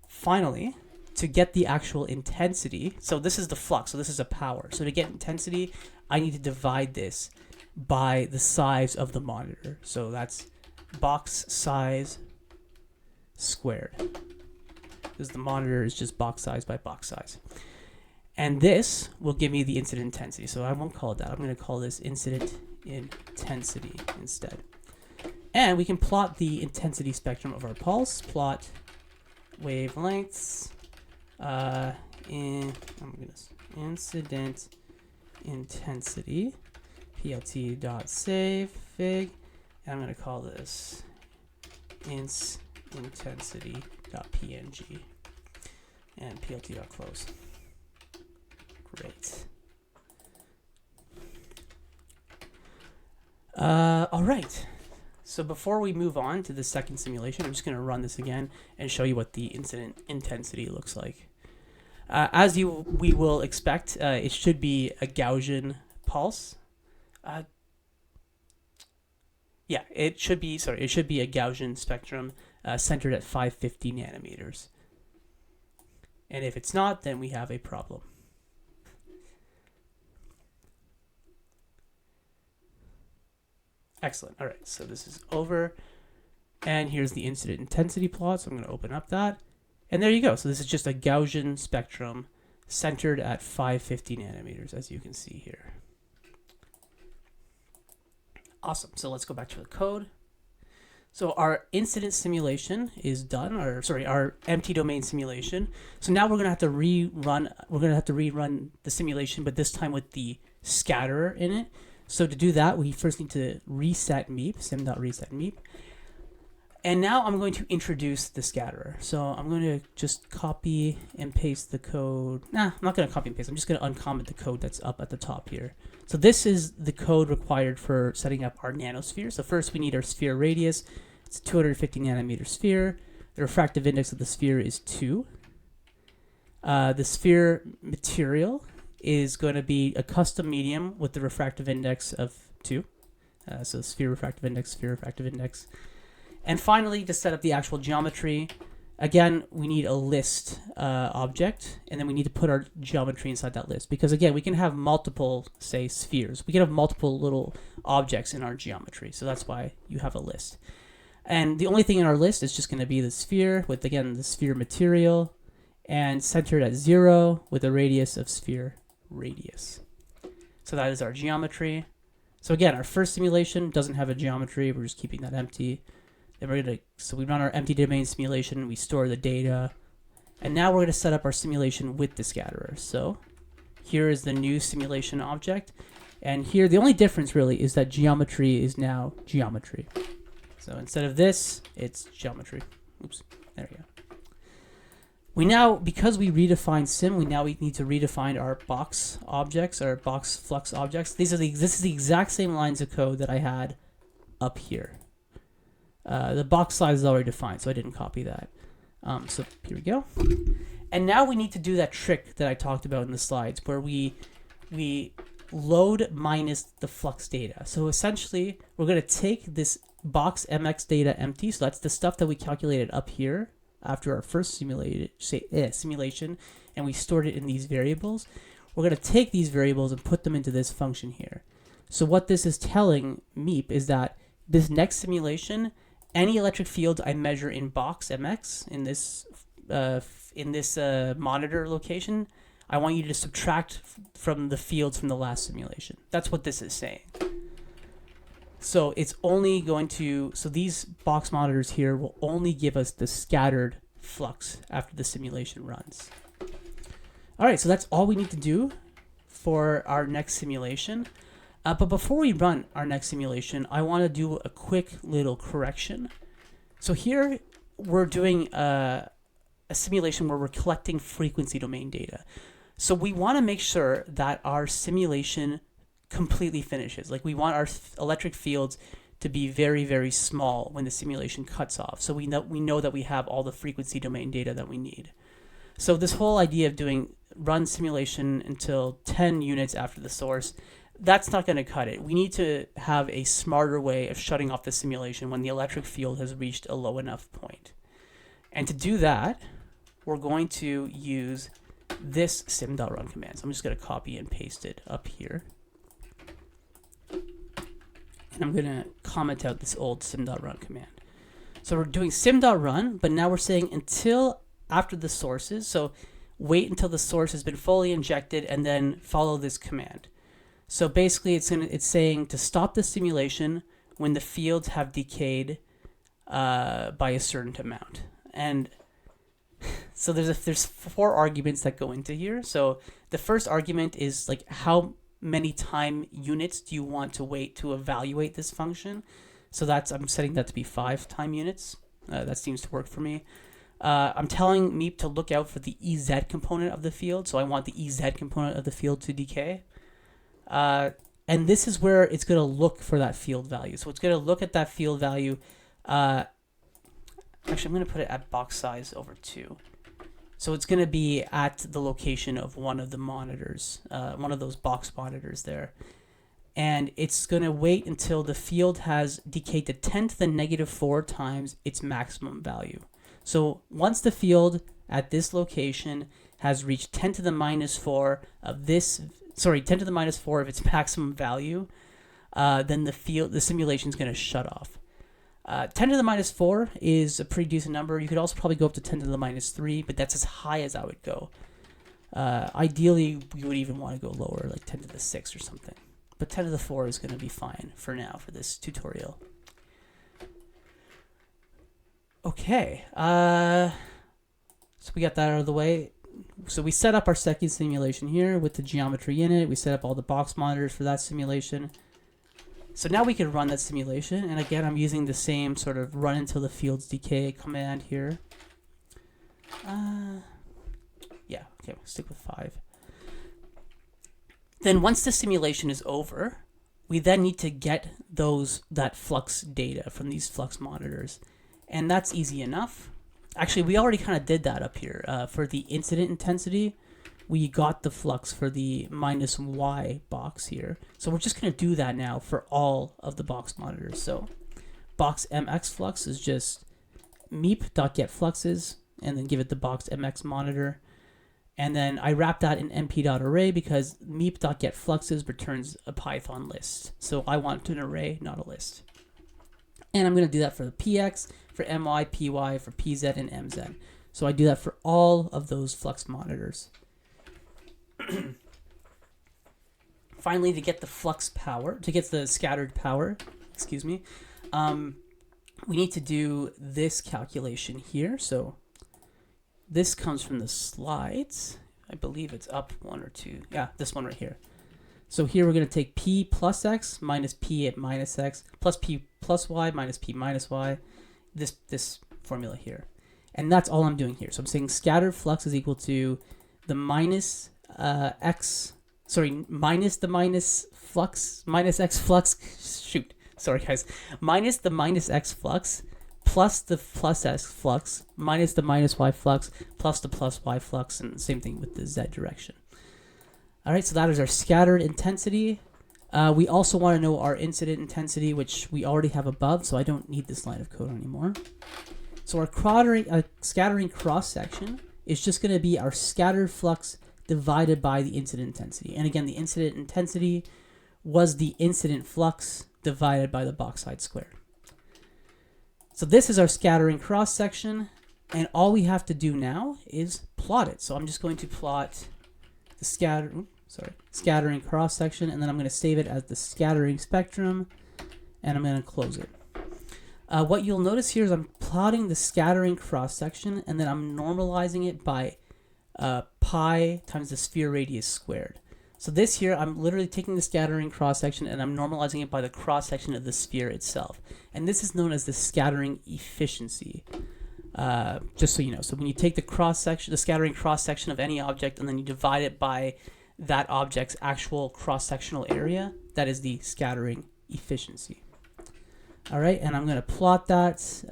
Finally, to get the actual intensity, so this is the flux, so this is a power. So to get intensity, I need to divide this by the size of the monitor. So that's box size squared, because the monitor is just box size by box size. And this will give me the incident intensity. So I won't call it that. I'm going to call this incident intensity instead. And we can plot the intensity spectrum of our pulse. Plot wavelengths incident intensity plt.save fig. And I'm going to call this ins intensity.png and plt.close. Great. All right. So before we move on to the second simulation, I'm just going to run this again and show you what the incident intensity looks like. As we will expect, it should be a Gaussian pulse. Yeah, it should be a Gaussian spectrum centered at 550 nanometers. And if it's not, then we have a problem. Excellent. All right, so this is over. And here's the incident intensity plot. So I'm going to open up that. And there you go. So this is just a Gaussian spectrum centered at 550 nanometers, as you can see here. Awesome. So let's go back to the code. So our incident simulation is done, our empty domain simulation. So now we're going to have to rerun the simulation, but this time with the scatterer in it. So to do that, we first need to reset Meep, sim.reset Meep. And now I'm going to introduce the scatterer. So I'm going to just copy and paste the code. I'm not going to copy and paste. I'm just going to uncomment the code that's up at the top here. So this is the code required for setting up our nanosphere. So first we need our sphere radius. It's a 250 nanometer sphere. The refractive index of the sphere is 2. The sphere material is going to be a custom medium with the refractive index of 2. So sphere refractive index. And finally, to set up the actual geometry, again, we need a list object, and then we need to put our geometry inside that list. Because again, we can have multiple, say, spheres. We can have multiple little objects in our geometry. So that's why you have a list. And the only thing in our list is just going to be the sphere with, again, the sphere material, and centered at 0 with a radius of sphere radius. So that is our geometry. So again, our first simulation doesn't have a geometry. We're just keeping that empty. Then so we run our empty domain simulation. We store the data. And now we're going to set up our simulation with the scatterer. So here is the new simulation object. And here, the only difference really is that geometry is now geometry. So instead of this, it's geometry. Oops, there we go. We now, because we redefined sim, we need to redefine our box objects, our box flux objects. This is the exact same lines of code that I had up here. The box size is already defined, so I didn't copy that. So here we go. And now we need to do that trick that I talked about in the slides, where we load minus the flux data. So essentially, we're going to take this box mx data empty, so that's the stuff that we calculated up here after our first simulation, and we stored it in these variables. We're going to take these variables and put them into this function here. So what this is telling Meep is that this next simulation, any electric field I measure in box mx in this monitor location, I want you to subtract from the fields from the last simulation. That's what this is saying. So it's only going to, so these box monitors here will only give us the scattered flux after the simulation runs. All right, so that's all we need to do for our next simulation. But before we run our next simulation, I want to do a quick little correction. So here we're doing a simulation where we're collecting frequency domain data. So we want to make sure that our simulation completely finishes. Like, we want our electric fields to be very, very small when the simulation cuts off. So we know that we have all the frequency domain data that we need. So this whole idea of doing run simulation until 10 units after the source, that's not going to cut it. We need to have a smarter way of shutting off the simulation when the electric field has reached a low enough point. And to do that, we're going to use this sim.run command. So I'm just going to copy and paste it up here. And I'm going to comment out this old sim.run command. So we're doing sim.run, but now we're saying until after the sources. So wait until the source has been fully injected and then follow this command. So basically it's saying to stop the simulation when the fields have decayed by a certain amount. And so there's 4 arguments that go into here. So the first argument is like, how many time units do you want to wait to evaluate this function? So I'm setting that to be 5 time units. That seems to work for me. I'm telling Meep to look out for the EZ component of the field. So I want the EZ component of the field to decay. And this is where it's going to look for that field value. So it's going to look at that field value. Actually, I'm going to put it at box size over 2. So it's going to be at the location of one of the monitors, one of those box monitors there. And it's going to wait until the field has decayed to 10 to the negative 4 times its maximum value. So once the field at this location has reached 10 to the minus 4 of this, 10 to the minus 4 of its maximum value, then the simulation is going to shut off. 10 to the minus 4 is a pretty decent number. You could also probably go up to 10 to the minus 3, but that's as high as I would go. Ideally, you would even want to go lower, like 10 to the 6 or something. But 10 to the 4 is going to be fine for now for this tutorial. Okay, so we got that out of the way. So we set up our second simulation here with the geometry in it. We set up all the box monitors for that simulation. So now we can run that simulation, and again, I'm using the same sort of run until the fields decay command here. Yeah, okay, we'll stick with 5. Then once the simulation is over, we then need to get that flux data from these flux monitors, and that's easy enough. Actually, we already kind of did that up here. For the incident intensity, we got the flux for the minus y box here. So we're just going to do that now for all of the box monitors. So box mx flux is just meep.getFluxes, and then give it the box mx monitor. And then I wrap that in np.array because meep.getFluxes returns a Python list. So I want an array, not a list. And I'm going to do that for the px, for my, py, for pz, and mz. So I do that for all of those flux monitors. Finally, to get the flux power, to get the scattered power, excuse me, we need to do this calculation here. So this comes from the slides. I believe it's up one or two. Yeah, this one right here. So here we're going to take p plus x minus p at minus x plus p plus y minus p minus y, this formula here. And that's all I'm doing here. So I'm saying scattered flux is equal to the minus minus the minus flux, minus x flux, shoot, sorry guys, minus the minus x flux plus the plus s flux minus the minus y flux plus the plus y flux, and same thing with the z direction. All right, so that is our scattered intensity. We also want to know our incident intensity, which we already have above, so I don't need this line of code anymore. So our scattering cross-section is just going to be our scattered flux divided by the incident intensity. And again, the incident intensity was the incident flux divided by the box height squared. So this is our scattering cross-section, and all we have to do now is plot it. So I'm just going to plot the scattering cross-section, and then I'm going to save it as the scattering spectrum, and I'm going to close it. What you'll notice here is I'm plotting the scattering cross-section, and then I'm normalizing it by pi times the sphere radius squared. So this here, I'm literally taking the scattering cross-section and I'm normalizing it by the cross-section of the sphere itself. And this is known as the scattering efficiency. Just so you know. So when you take the scattering cross-section of any object and then you divide it by that object's actual cross-sectional area, that is the scattering efficiency. All right, and I'm going to plot that.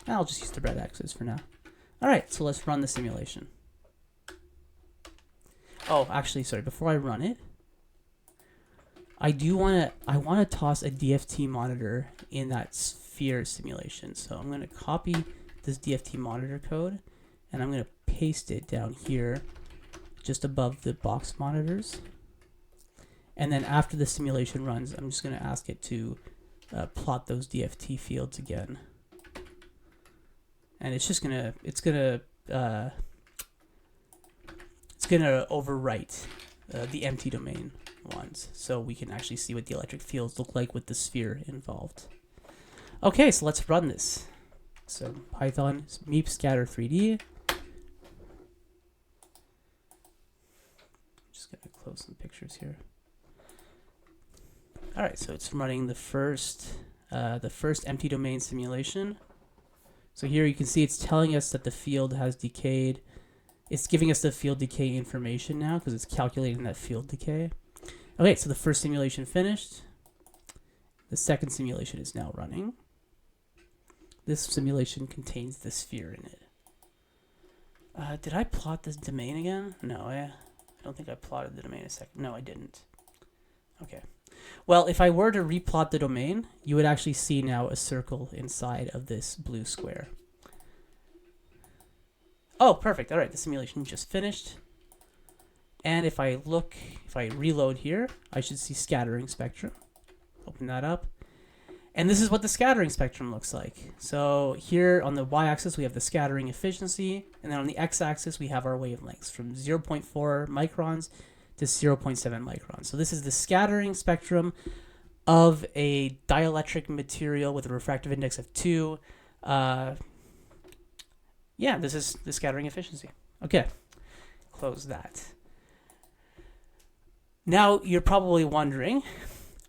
I'll just use the red axis for now. All right, so let's run the simulation. Oh, actually, sorry, before I run it, I want to toss a DFT monitor in that sphere simulation. So I'm going to copy this DFT monitor code, and I'm going to paste it down here just above the box monitors. And then after the simulation runs, I'm just going to ask it to plot those DFT fields again. And it's just going to overwrite the empty domain ones, so we can actually see what the electric fields look like with the sphere involved. Okay, so let's run this. So Python Meep scatter 3D. Just gonna close some pictures here. All right, so it's running the first empty domain simulation. So here you can see it's telling us that the field has decayed. It's giving us the field decay information now because it's calculating that field decay. Okay, so the first simulation finished. The second simulation is now running. This simulation contains the sphere in it. Did I plot this domain again? No, I don't think I plotted the domain a second. No, I didn't. Okay. Well, if I were to replot the domain, you would actually see now a circle inside of this blue square. Oh, perfect. All right, the simulation just finished. And if I reload here, I should see scattering spectrum. Open that up. And this is what the scattering spectrum looks like. So here on the y-axis, we have the scattering efficiency. And then on the x-axis, we have our wavelengths from 0.4 microns to 0.7 microns. So this is the scattering spectrum of a dielectric material with a refractive index of 2. Yeah, this is the scattering efficiency. Okay, close that. Now, you're probably wondering,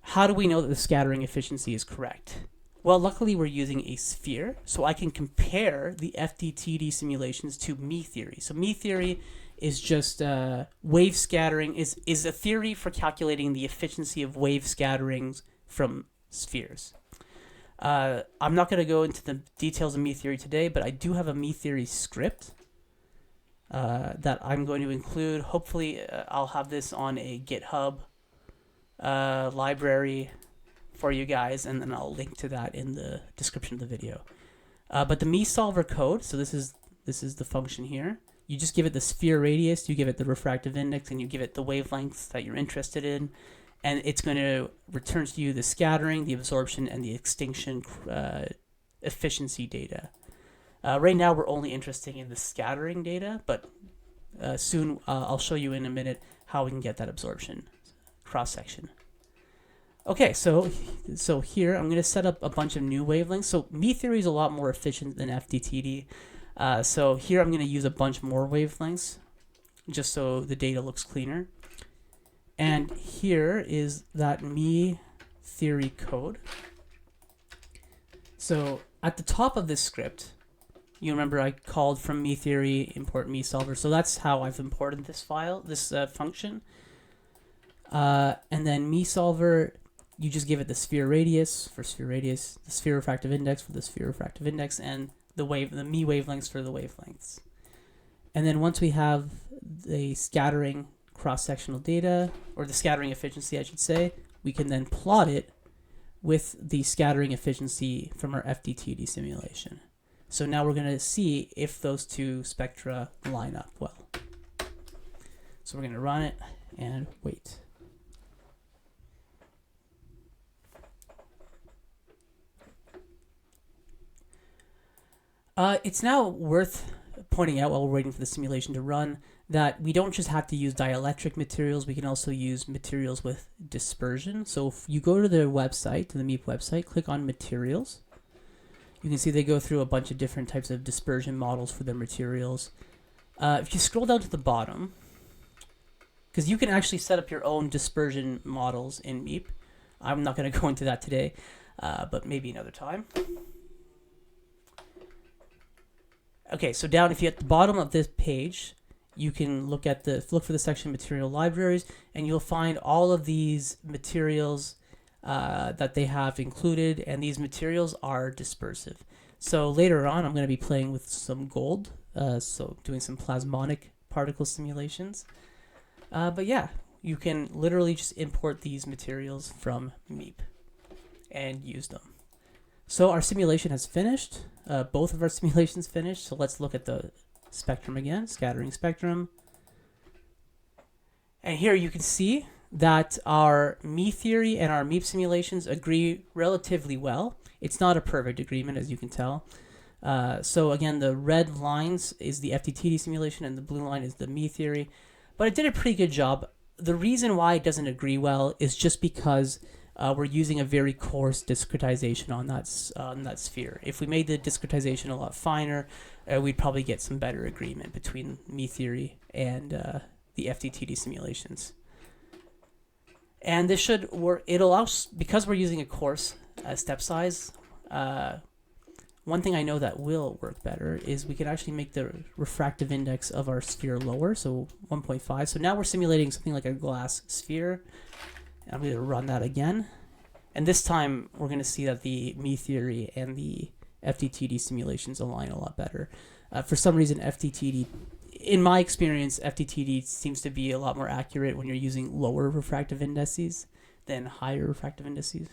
how do we know that the scattering efficiency is correct? Well, luckily we're using a sphere, so I can compare the FDTD simulations to Meep theory. So Meep theory is just wave scattering, is a theory for calculating the efficiency of wave scatterings from spheres. I'm not going to go into the details of Meep theory today, but I do have a Meep theory script that I'm going to include. Hopefully, I'll have this on a GitHub library for you guys, and then I'll link to that in the description of the video. But the Meep solver code, so this is the function here. You just give it the sphere radius, you give it the refractive index, and you give it the wavelengths that you're interested in. And it's going to return to you the scattering, the absorption, and the extinction efficiency data. Right now, we're only interested in the scattering data, but soon I'll show you in a minute how we can get that absorption cross-section. Okay, so here I'm going to set up a bunch of new wavelengths. So Meep theory is a lot more efficient than FDTD. So here I'm going to use a bunch more wavelengths just so the data looks cleaner. And here is that Meep theory code. So at the top of this script, you remember I called from Meep theory import Meep solver. So that's how I've imported this file, this function. And then Meep solver, you just give it the sphere radius for sphere radius, the sphere refractive index for the sphere refractive index, and the Meep wavelengths for the wavelengths. And then once we have the scattering cross-sectional data, or the scattering efficiency, I should say, we can then plot it with the scattering efficiency from our FDTD simulation. So now we're going to see if those two spectra line up well. So we're going to run it and wait. It's now worth pointing out while we're waiting for the simulation to run that we don't just have to use dielectric materials, we can also use materials with dispersion. So if you go to their website, to the Meep website, click on materials, you can see they go through a bunch of different types of dispersion models for their materials. If you scroll down to the bottom, because you can actually set up your own dispersion models in Meep. I'm not going to go into that today, but maybe another time. Okay, so down, if you're at the bottom of this page, you can look for the section material libraries, and you'll find all of these materials that they have included, and these materials are dispersive. So later on, I'm going to be playing with some gold, so doing some plasmonic particle simulations. But yeah, you can literally just import these materials from Meep and use them. So our simulation has finished. Both of our simulations finished. So let's look at the spectrum again, scattering spectrum. And here you can see that our Meep theory and our Meep simulations agree relatively well. It's not a perfect agreement, as you can tell. So again, the red lines is the FDTD simulation and the blue line is the Meep theory. But it did a pretty good job. The reason why it doesn't agree well is just because we're using a very coarse discretization on that sphere. If we made the discretization a lot finer, we'd probably get some better agreement between Meep theory and the FDTD simulations. And this should work. It'll also, because we're using a coarse step size, one thing I know that will work better is we can actually make the refractive index of our sphere lower, so 1.5. So now we're simulating something like a glass sphere. I'm going to run that again. And this time, we're going to see that the Meep theory and the FDTD simulations align a lot better. For some reason, FDTD, in my experience, FDTD seems to be a lot more accurate when you're using lower refractive indices than higher refractive indices.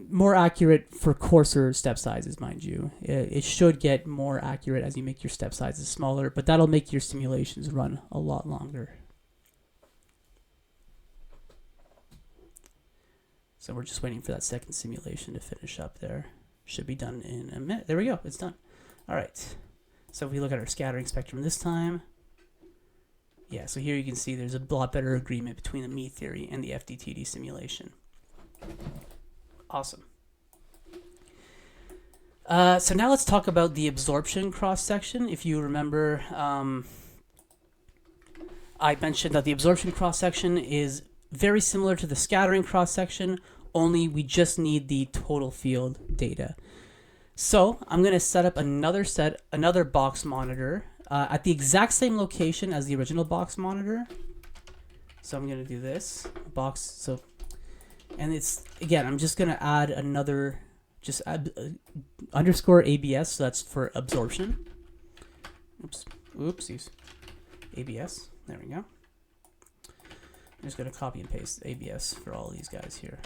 More accurate for coarser step sizes, mind you. It should get more accurate as you make your step sizes smaller, but that'll make your simulations run a lot longer. So we're just waiting for that second simulation to finish up there. Should be done in a minute. There we go. It's done. All right. So if we look at our scattering spectrum this time, yeah, so here you can see there's a lot better agreement between the Meep theory and the FDTD simulation. Awesome. So now let's talk about the absorption cross-section. If you remember, I mentioned that the absorption cross-section is very similar to the scattering cross-section, only we just need the total field data. So I'm going to set up another box monitor at the exact same location as the original box monitor. So I'm going to do this box. So, and it's, again, I'm just going to add another, just add underscore ABS. So that's for absorption. Oops, oopsies. ABS. There we go. I'm just going to copy and paste ABS for all these guys here.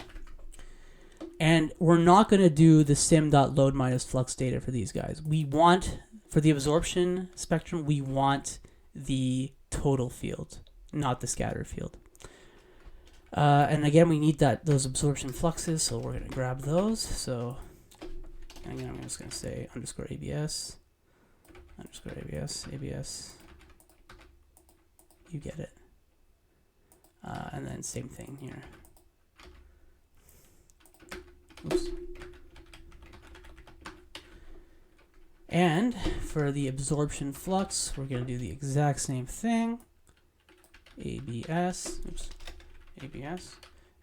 And we're not going to do the sim.load minus flux data for these guys. We want, for the absorption spectrum, we want the total field, not the scatter field. And again, we need those absorption fluxes, so we're going to grab those. So again, I'm just going to say underscore ABS. underscore ABS, ABS. You get it. And then same thing here. Oops. And for the absorption flux, we're going to do the exact same thing. ABS, oops, ABS.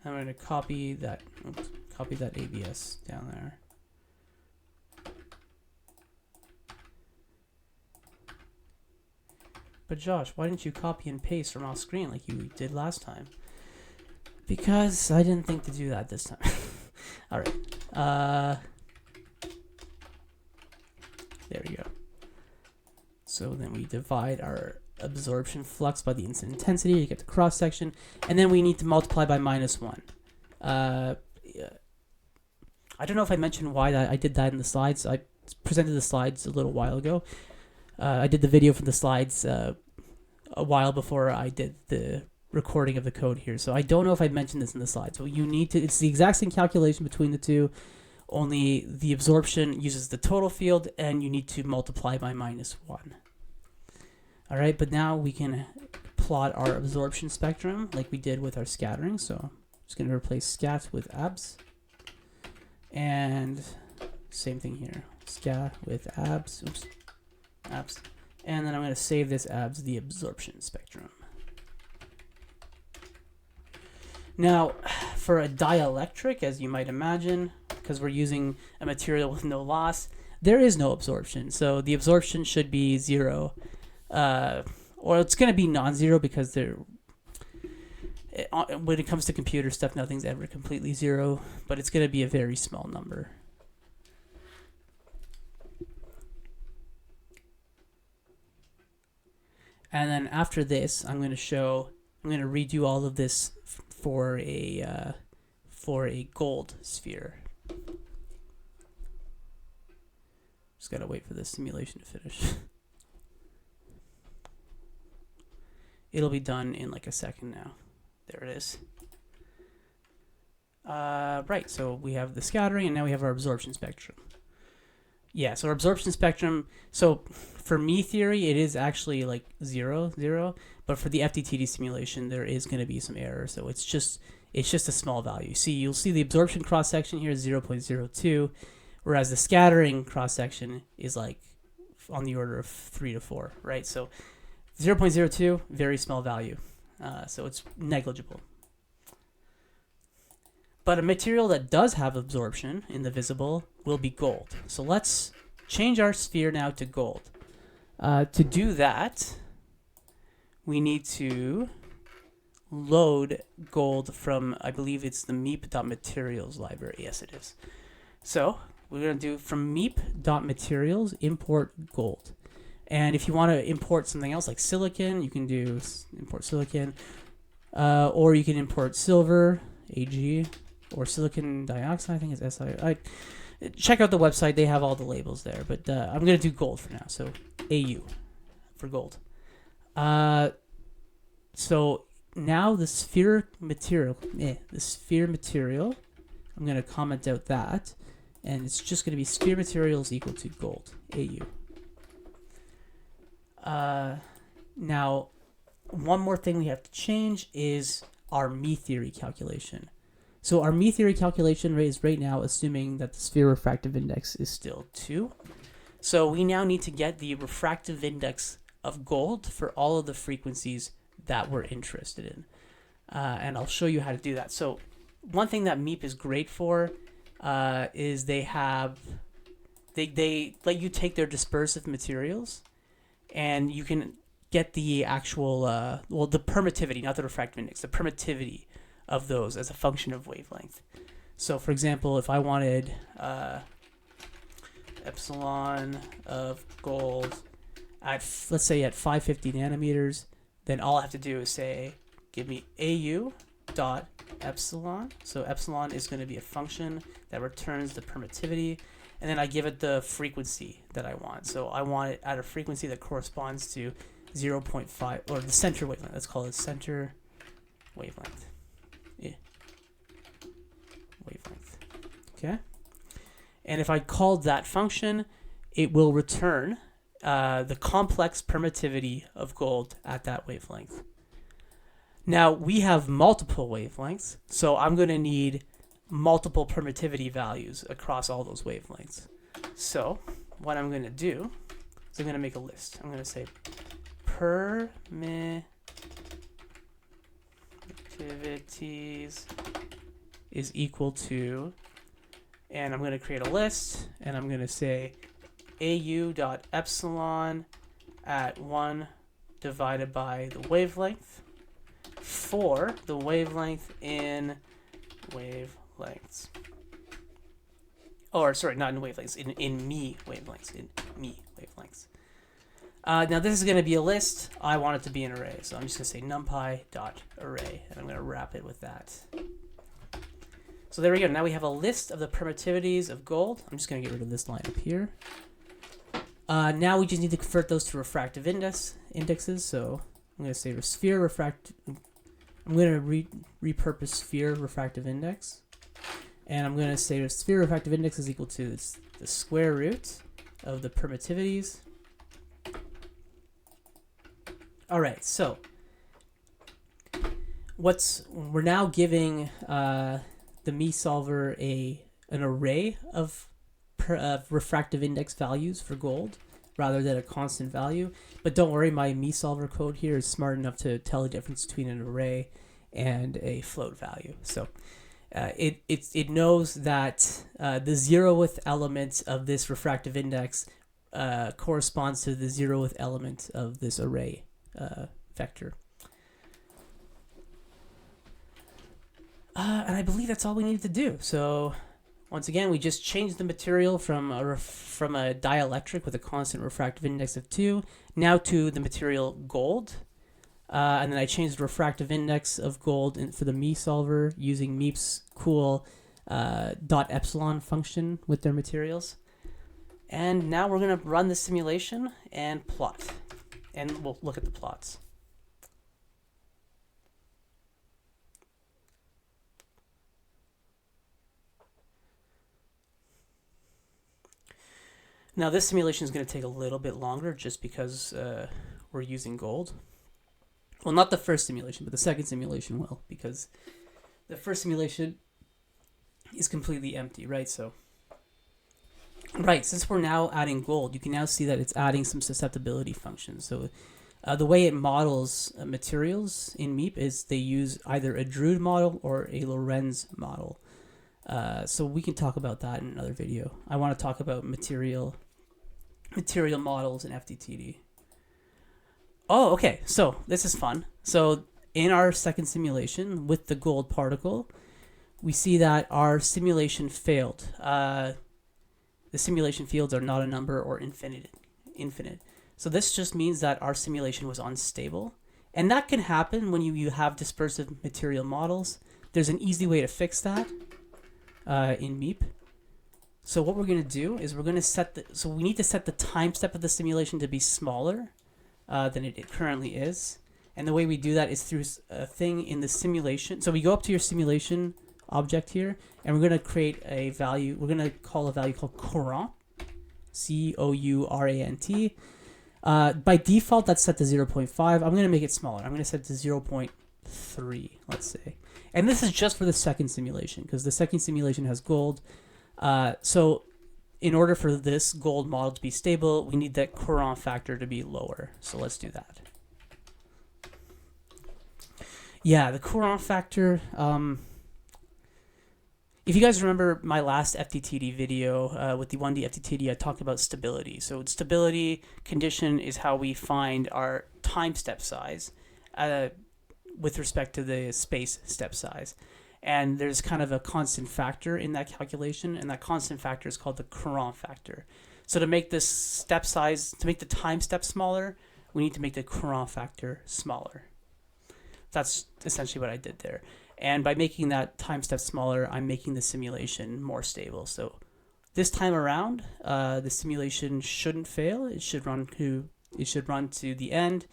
I'm going to copy that, oops, copy that ABS down there. But Josh, why didn't you copy and paste from off screen like you did last time? Because I didn't think to do that this time. All right. There we go. So then we divide our absorption flux by the incident intensity to get the cross section, and then we need to multiply by -1. I don't know if I mentioned why I did that in the slides. I presented the slides a little while ago. I did the video for the slides a while before I did the recording of the code here. So I don't know if I mentioned this in the slides. So you need to, it's the exact same calculation between the two, only the absorption uses the total field and you need to multiply by -1. All right, but now we can plot our absorption spectrum like we did with our scattering. So I'm just going to replace scat with abs. And same thing here, scat with abs. Oops. Abs. And then I'm going to save this abs the absorption spectrum. Now, for a dielectric, as you might imagine, because we're using a material with no loss, there is no absorption. So the absorption should be 0. Or it's going to be non-zero because when it comes to computer stuff, nothing's ever completely 0, but it's going to be a very small number. And then after this, I'm going to redo all of this for a gold sphere. Just gotta wait for this simulation to finish. It'll be done in like a second now. There it is. Right, so we have the scattering, and now we have our absorption spectrum. Yeah, so our absorption spectrum, so for me theory, it is actually like 0, 0, but for the FDTD simulation, there is going to be some error, so it's just a small value. See, you'll see the absorption cross-section here is 0.02, whereas the scattering cross-section is like on the order of 3 to 4, right? So 0.02, very small value, so it's negligible. But a material that does have absorption in the visible will be gold. So let's change our sphere now to gold. To do that, we need to load gold from, I believe it's the meep.materials library. Yes, it is. So we're going to do from meep.materials import gold. And if you want to import something else like silicon, you can do import silicon. Or you can import silver, AG, or silicon dioxide, I think it's SI. Check out the website, they have all the labels there. But I'm going to do gold for now, so AU for gold. So now the sphere material, I'm going to comment out that, and it's just going to be sphere materials equal to gold, AU. Now, one more thing we have to change is our me theory calculation. So our me theory calculation is right now assuming that the sphere refractive index is still 2. So we now need to get the refractive index of gold for all of the frequencies that we're interested in. And I'll show you how to do that. So one thing that Meep is great for is they let you take their dispersive materials and you can get the actual, the permittivity, not the refractive index, the permittivity of those as a function of wavelength. So for example, if I wanted epsilon of gold at, let's say at 550 nanometers, then all I have to do is say, give me AU dot epsilon. So epsilon is going to be a function that returns the permittivity, and then I give it the frequency that I want. So I want it at a frequency that corresponds to 0.5, or the center wavelength. Let's call it center wavelength. Yeah. Wavelength. Okay. And if I called that function, it will return the complex permittivity of gold at that wavelength. Now, we have multiple wavelengths, so I'm going to need multiple permittivity values across all those wavelengths. So what I'm going to do is I'm going to make a list. I'm going to say permittivities is equal to, and I'm going to create a list, and I'm going to say au.epsilon at 1 divided by the wavelength for the wavelength in wavelengths. Or sorry, not in wavelengths, in me wavelengths, now this is going to be a list. I want it to be an array, so I'm just going to say numpy.array, and I'm going to wrap it with that. So there we go. Now we have a list of the permittivities of gold. I'm just going to get rid of this line up here. Now we just need to convert those to refractive indexes. So I'm going to say sphere refractive. I'm going to repurpose sphere refractive index, and I'm going to say the sphere refractive index is equal to the square root of the permittivities. All right, so we're now giving the Meep solver an array of refractive index values for gold rather than a constant value. But don't worry, my Meep solver code here is smart enough to tell the difference between an array and a float value. So it knows that the 0th element of this refractive index corresponds to the 0th element of this array vector. And I believe that's all we needed to do. So once again, we just changed the material from a dielectric with a constant refractive index of 2 now to the material gold. And then I changed the refractive index of gold for the Meep solver using Meep's cool dot epsilon function with their materials. And now we're going to run the simulation and plot. And we'll look at the plots. Now this simulation is going to take a little bit longer just because we're using gold. Well, not the first simulation, but the second simulation will, because the first simulation is completely empty, right? So, right, since we're now adding gold, you can now see that it's adding some susceptibility functions. So the way it models materials in Meep is they use either a Drude model or a Lorenz model. So we can talk about that in another video. I want to talk about material models in FDTD. Oh, okay. So this is fun. So in our second simulation with the gold particle, we see that our simulation failed. The simulation fields are not a number or infinite. So this just means that our simulation was unstable. And that can happen when you have dispersive material models. There's an easy way to fix that in Meep. So what we're going to do is we're going to we need to set the time step of the simulation to be smaller than it currently is. And the way we do that is through a thing in the simulation. So we go up to your simulation object here, and we're going to create a value. We're going to call a value called courant, C-O-U-R-A-N-T. By default, that's set to 0.5. I'm going to make it smaller. I'm going to set it to 0.3, let's say. And this is just for the second simulation, because the second simulation has gold. So in order for this gold model to be stable, we need that courant factor to be lower. So let's do that. Yeah, the courant factor. If you guys remember my last FDTD video with the 1D FDTD, I talked about stability. So stability condition is how we find our time step size with respect to the space step size. And there's kind of a constant factor in that calculation, and that constant factor is called the courant factor. So to make this step size, to make the time step smaller, we need to make the courant factor smaller. That's essentially what I did there. And by making that time step smaller, I'm making the simulation more stable. So this time around, the simulation shouldn't fail. It should run to the end.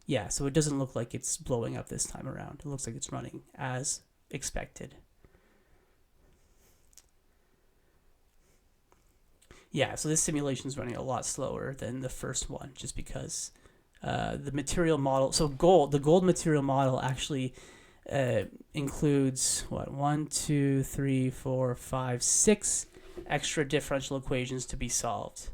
Yeah, so it doesn't look like it's blowing up this time around. It looks like it's running as expected. Yeah, so this simulation is running a lot slower than the first one, just because the material model. So the gold material model actually includes what 1, 2, 3, 4, 5, 6 extra differential equations to be solved.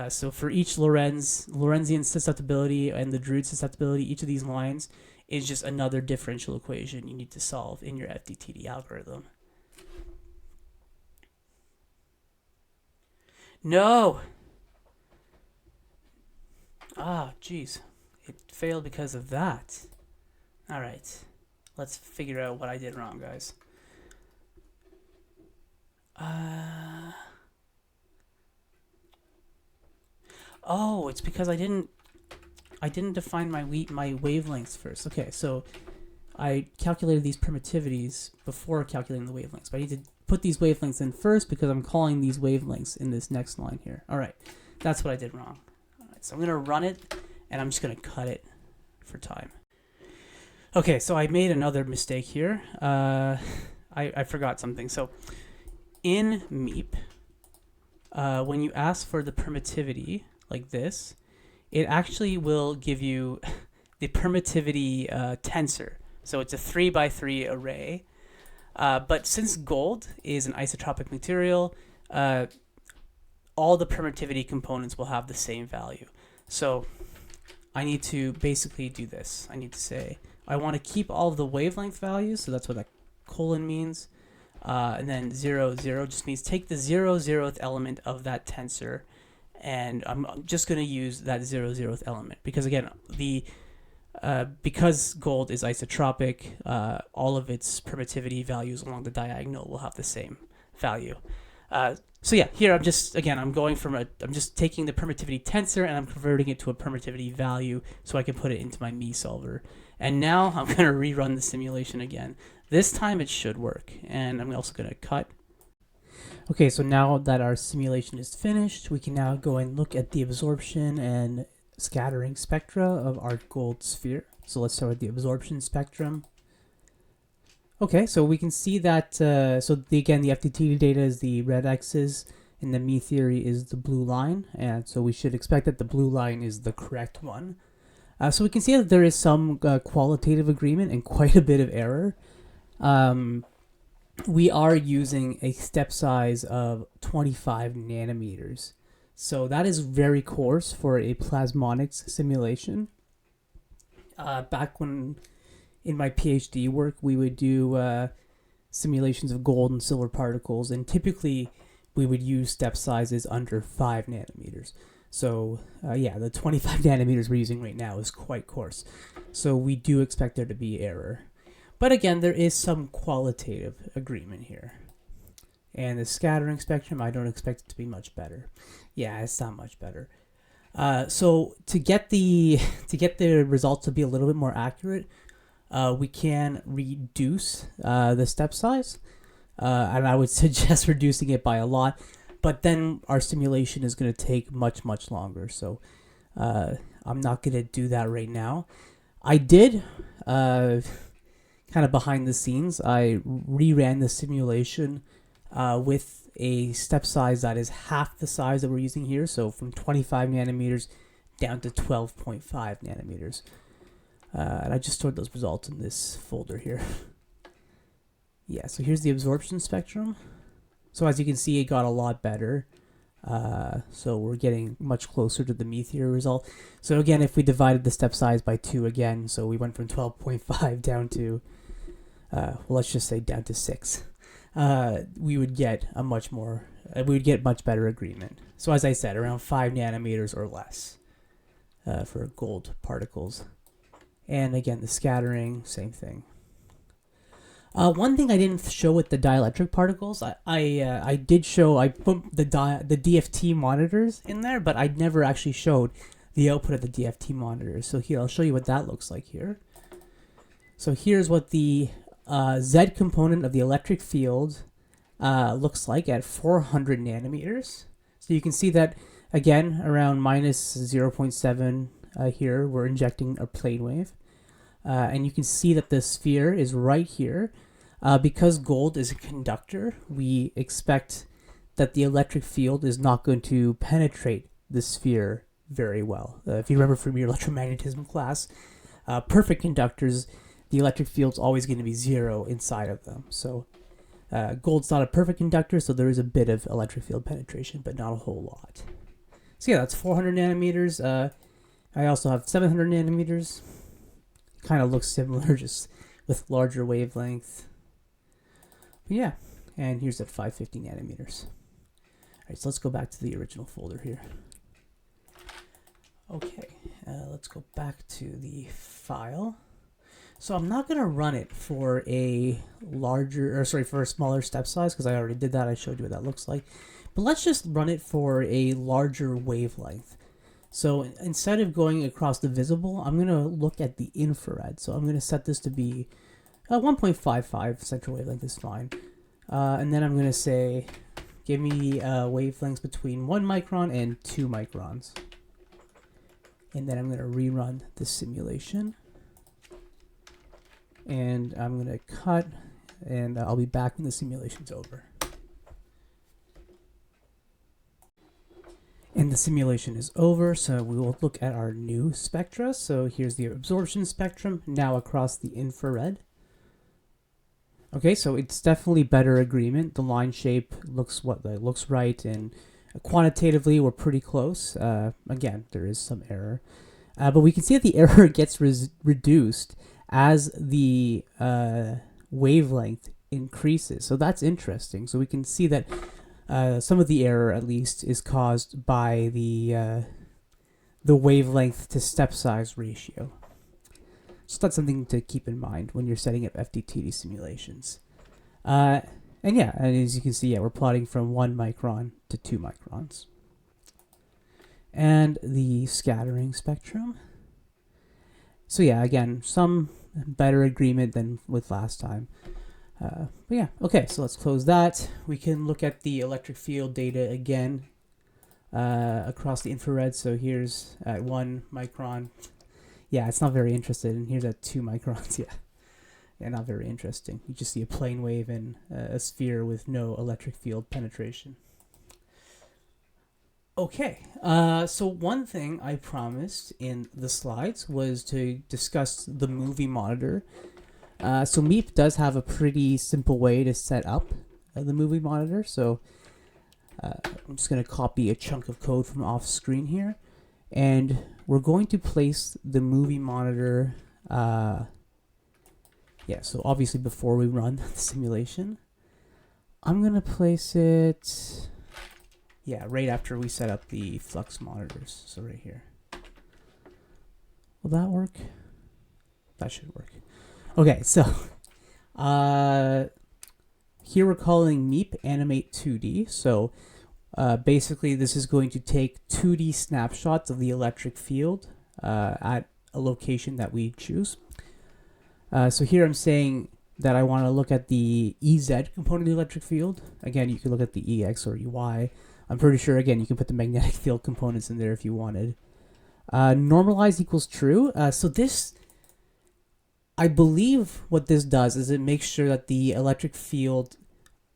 So for each Lorentzian susceptibility and the Drude susceptibility, each of these lines is just another differential equation you need to solve in your FDTD algorithm. No! Ah, jeez. It failed because of that. Alright. Let's figure out what I did wrong, guys. Oh, it's because I didn't define my wavelengths first. Okay, so I calculated these permittivities before calculating the wavelengths. But I need to put these wavelengths in first because I'm calling these wavelengths in this next line here. All right, that's what I did wrong. All right, so I'm going to run it, and I'm just going to cut it for time. Okay, so I made another mistake here. I forgot something. So in Meep, when you ask for the permittivity like this, it actually will give you the permittivity tensor. So it's a 3x3 array. But since gold is an isotropic material, all the permittivity components will have the same value. So I need to basically do this. I need to say, I want to keep all of the wavelength values, so that's what that colon means. And then 0, 0 just means take the 0th element of that tensor, and I'm just going to use that 0th element. Because again, because gold is isotropic, all of its permittivity values along the diagonal will have the same value. So yeah, here I'm just taking the permittivity tensor and I'm converting it to a permittivity value so I can put it into my Meep solver. And now I'm going to rerun the simulation again. This time it should work, and I'm also going to cut. Okay, so now that our simulation is finished, we can now go and look at the absorption and scattering spectra of our gold sphere. So let's start with the absorption spectrum. Okay, so we can see that, again, the FDTD data is the red x's, and the Meep theory is the blue line, and so we should expect that the blue line is the correct one. So we can see that there is some qualitative agreement and quite a bit of error. We are using a step size of 25 nanometers. So that is very coarse for a plasmonics simulation. Back when in my PhD work, we would do simulations of gold and silver particles, and typically we would use step sizes under 5 nanometers. So yeah, the 25 nanometers we're using right now is quite coarse. So we do expect there to be error. But again, there is some qualitative agreement here. And the scattering spectrum, I don't expect it to be much better. Yeah, it's not much better. So to get the results to be a little bit more accurate, we can reduce the step size. And I would suggest reducing it by a lot. But then our simulation is going to take much, much longer. So I'm not going to do that right now. I did, kind of behind the scenes, I reran the simulation with a step size that is half the size that we're using here. So from 25 nanometers down to 12.5 nanometers. And I just stored those results in this folder here. Yeah, so here's the absorption spectrum. So as you can see, it got a lot better. So we're getting much closer to the Meep theory result. So again, if we divided the step size by 2 again, so we went from 12.5 down to, well, let's just say down to 6, we would get much better agreement. So as I said, around 5 nanometers or less for gold particles. And again, the scattering, same thing. One thing I didn't show with the dielectric particles, I did show, I put the DFT monitors in there, but I never actually showed the output of the DFT monitors. So here, I'll show you what that looks like here. So here's what the Z component of the electric field looks like at 400 nanometers. So you can see that, again, around minus 0.7 here, we're injecting a plane wave. And you can see that the sphere is right here. Because gold is a conductor, we expect that the electric field is not going to penetrate the sphere very well. If you remember from your electromagnetism class, perfect conductors, the electric field's always going to be zero inside of them. So gold's not a perfect conductor, so there is a bit of electric field penetration, but not a whole lot. So yeah, that's 400 nanometers. I also have 700 nanometers. Kind of looks similar, just with larger wavelength. But yeah, and here's at 550 nanometers. All right, so let's go back to the original folder here. Okay, let's go back to the file. So I'm not going to run it for a for a smaller step size, because I already did that. I showed you what that looks like. But let's just run it for a larger wavelength. So instead of going across the visible, I'm going to look at the infrared. So I'm going to set this to be 1.55 central wavelength is fine. And then I'm going to say, give me wavelengths between 1 micron and 2 microns. And then I'm going to rerun the simulation. And I'm going to cut, and I'll be back when the simulation's over. And the simulation is over, so we will look at our new spectra. So here's the absorption spectrum, now across the infrared. Okay, so it's definitely better agreement. The line shape looks right, and quantitatively we're pretty close. Again, there is some error. But we can see that the error gets reduced as the wavelength increases. So that's interesting. So we can see that some of the error, at least, is caused by the wavelength to step size ratio. So that's something to keep in mind when you're setting up FDTD simulations. And yeah, and as you can see, yeah, we're plotting from 1 micron to 2 microns. And the scattering spectrum. So yeah, again, some better agreement than with last time. But yeah, okay, so let's close that. We can look at the electric field data again across the infrared. So here's at 1 micron. Yeah, it's not very interested. And here's at 2 microns. Yeah, not very interesting. You just see a plane wave and a sphere with no electric field penetration. Okay, so one thing I promised in the slides was to discuss the movie monitor. So Meep does have a pretty simple way to set up the movie monitor. So I'm just going to copy a chunk of code from off screen here. And we're going to place the movie monitor, so obviously before we run the simulation. I'm going to place it, right after we set up the flux monitors. So right here. Will that work? That should work. Okay, so here we're calling Meep Animate 2D. So basically this is going to take 2D snapshots of the electric field at a location that we choose. So here I'm saying that I want to look at the EZ component of the electric field. Again, you can look at the EX or EY. I'm pretty sure, again, you can put the magnetic field components in there if you wanted. Normalize equals true. So this, I believe what this does is it makes sure that the electric field,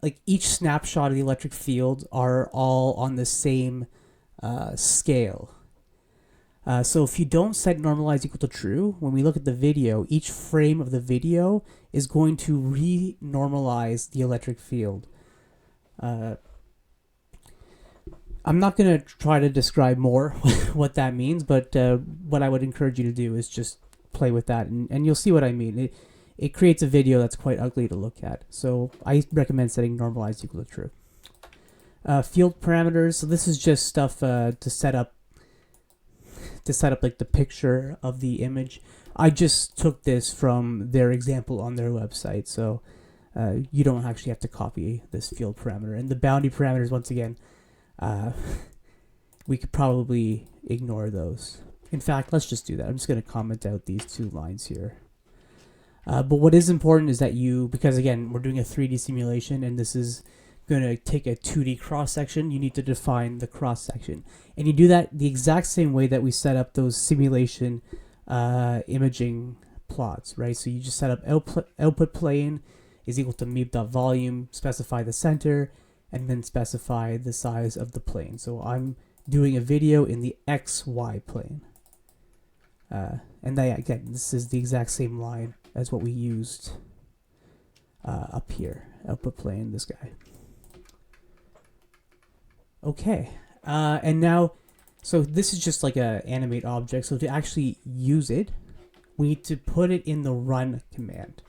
like each snapshot of the electric field, are all on the same scale. So if you don't set normalize equal to true, when we look at the video, each frame of the video is going to re-normalize the electric field. I'm not going to try to describe more what that means, but what I would encourage you to do is just play with that, and you'll see what I mean. It creates a video that's quite ugly to look at. So I recommend setting normalized equal to true. Field parameters. So this is just stuff to set up like the picture of the image. I just took this from their example on their website, so you don't actually have to copy this field parameter. And the boundary parameters, once again, we could probably ignore those. In fact, let's just do that. I'm just going to comment out these two lines here. But what is important is that because again, we're doing a 3D simulation and this is going to take a 2D cross-section, you need to define the cross-section. And you do that the exact same way that we set up those simulation imaging plots, right? So you just set up output plane is equal to meep.volume, specify the center, and then specify the size of the plane. So I'm doing a video in the XY plane. And then, again, this is the exact same line as what we used up here, output plane, this guy. Okay, and now, so this is just like a animate object. So to actually use it, we need to put it in the run command.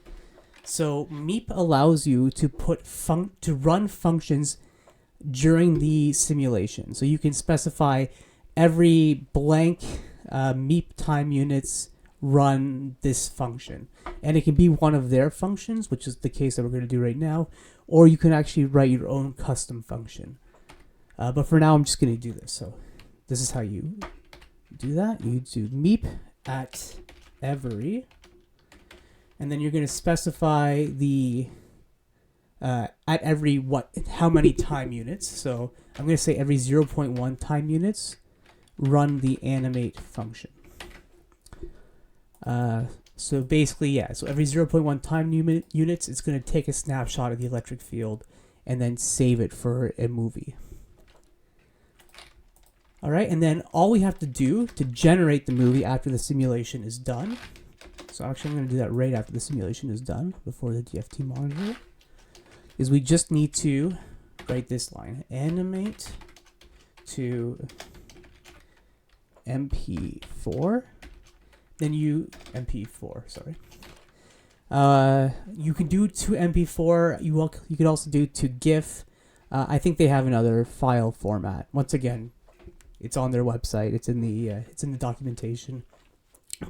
So Meep allows you to run functions during the simulation. So you can specify every blank Meep time units run this function, and it can be one of their functions, which is the case that we're going to do right now, or you can actually write your own custom function. But for now, I'm just going to do this. So this is how you do that. You do Meep at every, and then you're going to specify the at every how many time units. So I'm going to say every 0.1 time units run the animate function. So basically, yeah, so every 0.1 time units, it's going to take a snapshot of the electric field and then save it for a movie. All right, and then all we have to do to generate the movie after the simulation is done. So actually, I'm going to do that right after the simulation is done, before the DFT monitor, is we just need to write this line, animate to MP4, then MP4, sorry. You can do to MP4, you could also do to GIF. I think they have another file format. Once again, it's on their website, it's in the documentation.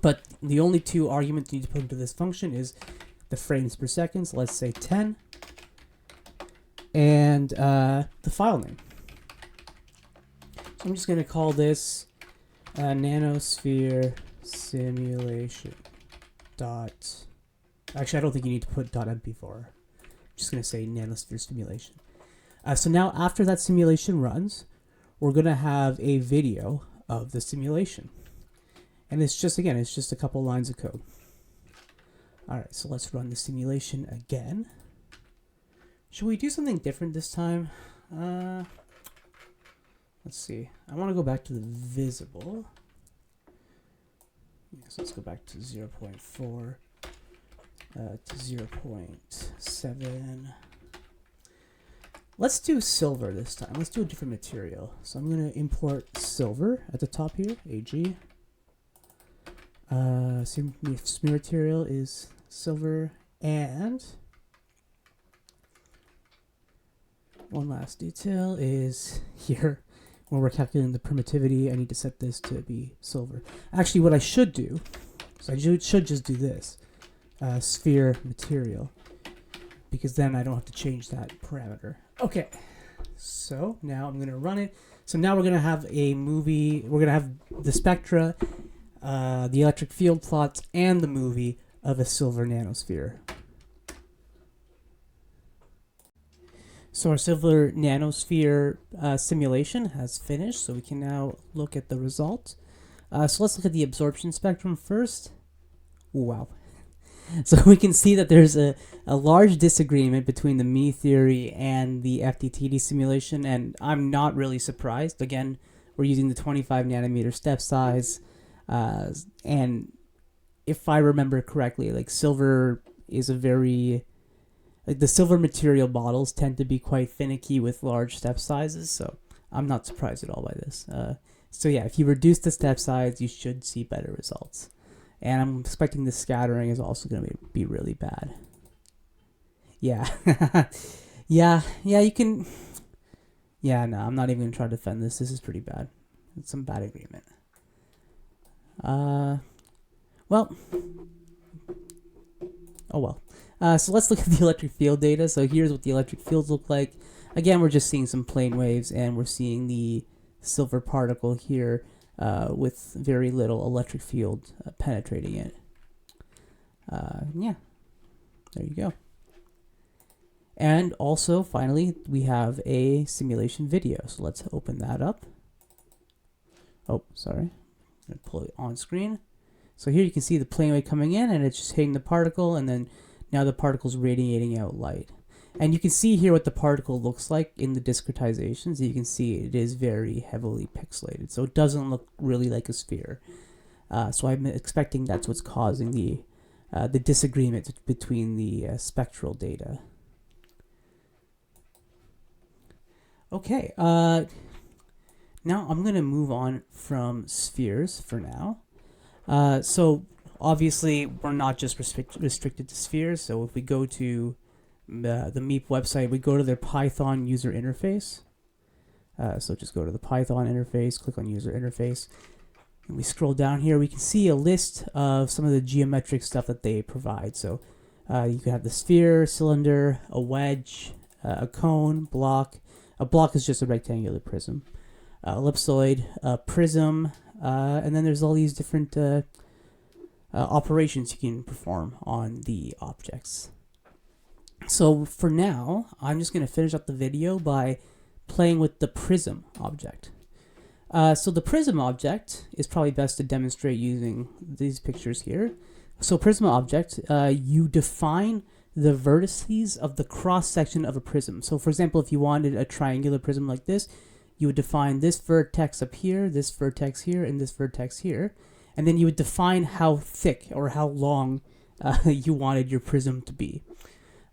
But the only two arguments you need to put into this function is the frames per second, so let's say 10, and the file name. So I'm just going to call this nanosphere simulation dot. Actually, I don't think you need to put .mp4. I'm just going to say nanosphere simulation. So now after that simulation runs, we're going to have a video of the simulation. And it's just a couple lines of code. All right, so let's run the simulation again. Should we do something different this time? Let's see. I want to go back to the visible. So let's go back to 0.4 to 0.7. Let's do silver this time. Let's do a different material. So I'm going to import silver at the top here, AG. Smear material is silver, and one last detail is here. When we're calculating the permittivity, I need to set this to be silver. Actually, what I should do, so I should just do this, sphere material, because then I don't have to change that parameter. Okay, so now I'm going to run it. So now we're going to have a movie, we're going to have the spectra, the electric field plots, and the movie of a silver nanosphere. So our silver nanosphere simulation has finished, so we can now look at the result. So let's look at the absorption spectrum first. Ooh, wow. So we can see that there's a large disagreement between the Meep theory and the FDTD simulation, and I'm not really surprised. Again, we're using the 25 nanometer step size, and if I remember correctly, like silver is a very... Like the silver material models tend to be quite finicky with large step sizes, so I'm not surprised at all by this. So yeah, if you reduce the step size, you should see better results. And I'm expecting the scattering is also going to be really bad. Yeah. yeah, you can... Yeah, no, I'm not even going to try to defend this. This is pretty bad. It's some bad agreement. Well. Oh well. So let's look at the electric field data. So here's what the electric fields look like. Again, we're just seeing some plane waves, and we're seeing the silver particle here with very little electric field penetrating it. Yeah, there you go. And also, finally, we have a simulation video. So let's open that up. Oh, sorry. I'm going to pull it on screen. So here you can see the plane wave coming in, and it's just hitting the particle, and then now the particle's radiating out light. And you can see here what the particle looks like in the discretization. So you can see it is very heavily pixelated. So it doesn't look really like a sphere. So I'm expecting that's what's causing the disagreement between the spectral data. Okay, now I'm going to move on from spheres for now. So obviously we're not just restricted to spheres. So if we go to the Meep website, we go to their Python user interface. So just go to the Python interface, click on user interface, and we scroll down here. We can see a list of some of the geometric stuff that they provide. So you can have the sphere, cylinder, a wedge, a cone, block. A block is just a rectangular prism. Ellipsoid, prism, and then there's all these different operations you can perform on the objects. So for now, I'm just going to finish up the video by playing with the prism object. So the prism object is probably best to demonstrate using these pictures here. So prism object, you define the vertices of the cross section of a prism. So for example, if you wanted a triangular prism like this, you would define this vertex up here, this vertex here, and this vertex here. And then you would define how thick or how long you wanted your prism to be.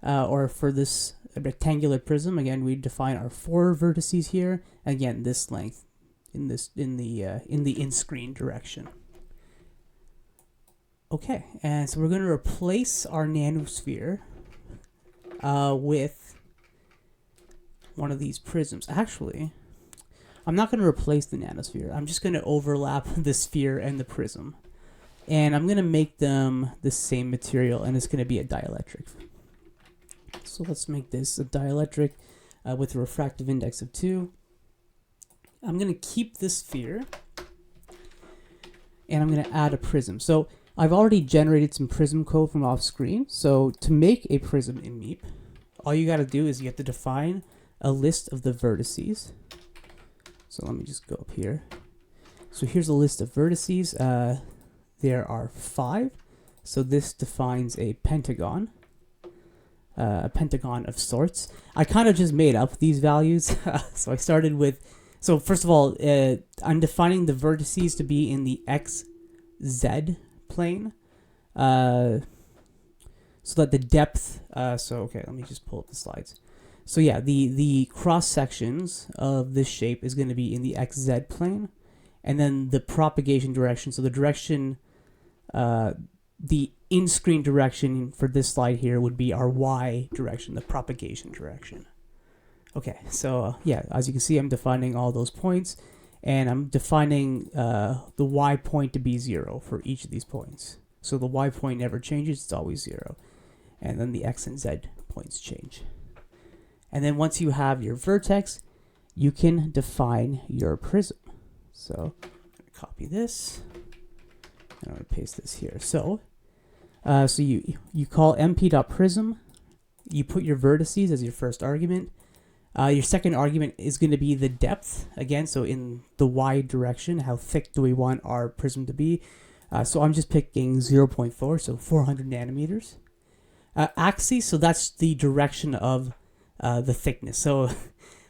Or for this rectangular prism, again, we define our 4 vertices here. Again, this length in the in-screen direction. Okay, and so we're going to replace our nanosphere with one of these prisms. Actually, I'm not going to replace the nanosphere. I'm just going to overlap the sphere and the prism. And I'm going to make them the same material, and it's going to be a dielectric. So let's make this a dielectric with a refractive index of 2. I'm going to keep this sphere, and I'm going to add a prism. So I've already generated some prism code from off screen. So to make a prism in Meep, all you got to do is you have to define a list of the vertices. So let me just go up here. So here's a list of vertices. There are 5. So this defines a pentagon of sorts. I kind of just made up these values. So I started with, so first of all, I'm defining the vertices to be in the XZ plane, so that the depth, so okay, let me just pull up the slides. So yeah, the cross sections of this shape is going to be in the XZ plane, and then the propagation direction, so the direction, the in-screen direction for this slide here would be our Y direction, the propagation direction. Okay, so yeah, as you can see, I'm defining all those points, and I'm defining the Y point to be 0 for each of these points. So the Y point never changes, it's always 0. And then the X and Z points change. And then once you have your vertex, you can define your prism. So I'm going to copy this, and I'm going to paste this here. So you call mp.prism, you put your vertices as your first argument. Your second argument is going to be the depth, again, so in the Y direction, how thick do we want our prism to be? So I'm just picking 0.4, so 400 nanometers. Axis, so that's the direction of the thickness, so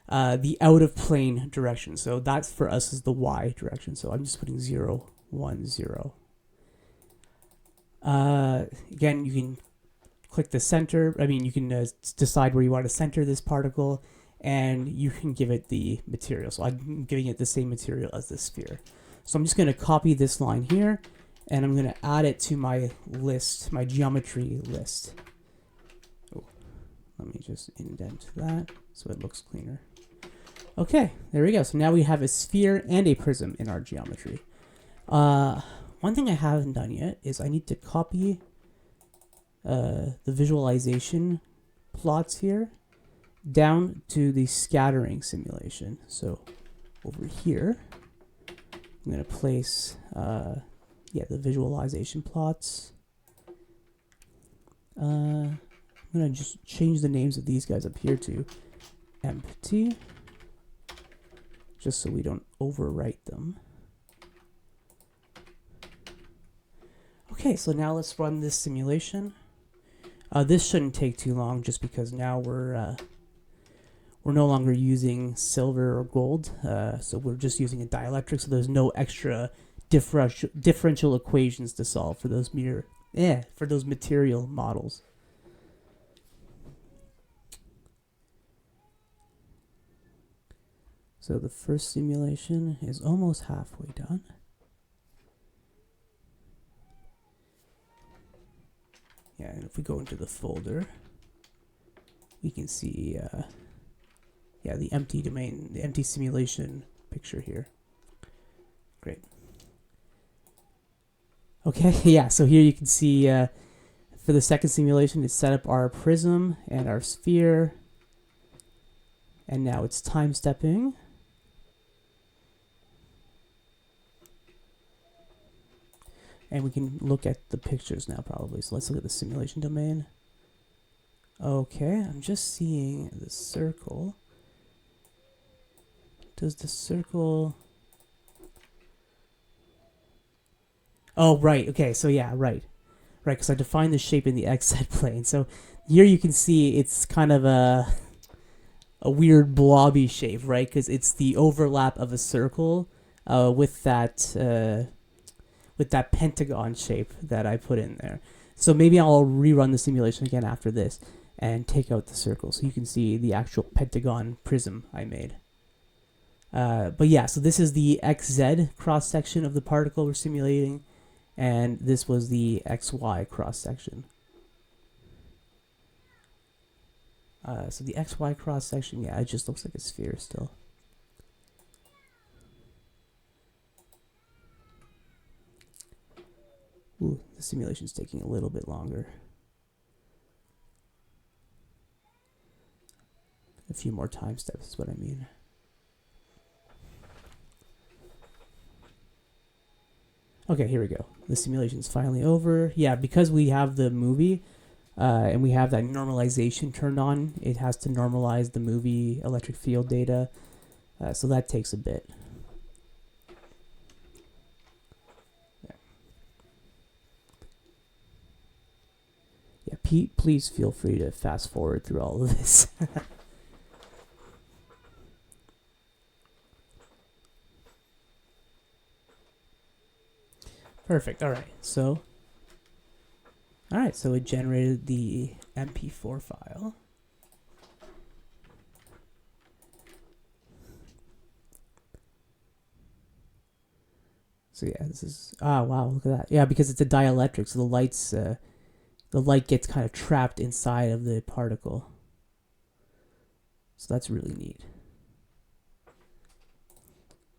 the out of plane direction. So that for us is the Y direction, so I'm just putting 0, 1, 0. Again, you can click the center, you can decide where you want to center this particle, and you can give it the material. So I'm giving it the same material as the sphere. So I'm just going to copy this line here, and I'm going to add it to my list, my geometry list. Oh, let me just indent that so it looks cleaner. Okay, there we go. So now we have a sphere and a prism in our geometry. One thing I haven't done yet is I need to copy the visualization plots here down to the scattering simulation. So over here, I'm going to place the visualization plots. I'm going to just change the names of these guys up here to empty, just so we don't overwrite them. Okay, so now let's run this simulation. This shouldn't take too long, just because now we're no longer using silver or gold, so we're just using a dielectric. So there's no extra differential equations to solve for those material models. So the first simulation is almost halfway done. Yeah, and if we go into the folder, we can see, the empty domain, the empty simulation picture here. Great. Okay, yeah, so here you can see for the second simulation, it's set up our prism and our sphere. And now it's time stepping. And we can look at the pictures now probably. So let's look at the simulation domain. Okay, I'm just seeing the circle. Does the circle... Oh, right. Okay, so yeah, right. Right, because I defined the shape in the XZ plane. So here you can see it's kind of a weird blobby shape, right? Because it's the overlap of a circle with that pentagon shape that I put in there. So maybe I'll rerun the simulation again after this and take out the circle so you can see the actual pentagon prism I made. But yeah, so this is the XZ cross section of the particle we're simulating, and this was the XY cross section. So the XY cross section, yeah, it just looks like a sphere still. Ooh, the simulation's taking a little bit longer. A few more time steps is what I mean. Okay, here we go. The simulation's finally over. Yeah, because we have the movie and we have that normalization turned on, it has to normalize the movie electric field data. So that takes a bit. Yeah, Pete, please feel free to fast forward through all of this. Perfect. All right. So it generated the MP4 file. So yeah, this is wow, look at that. Yeah, because it's a dielectric, so the light gets kind of trapped inside of the particle. So that's really neat.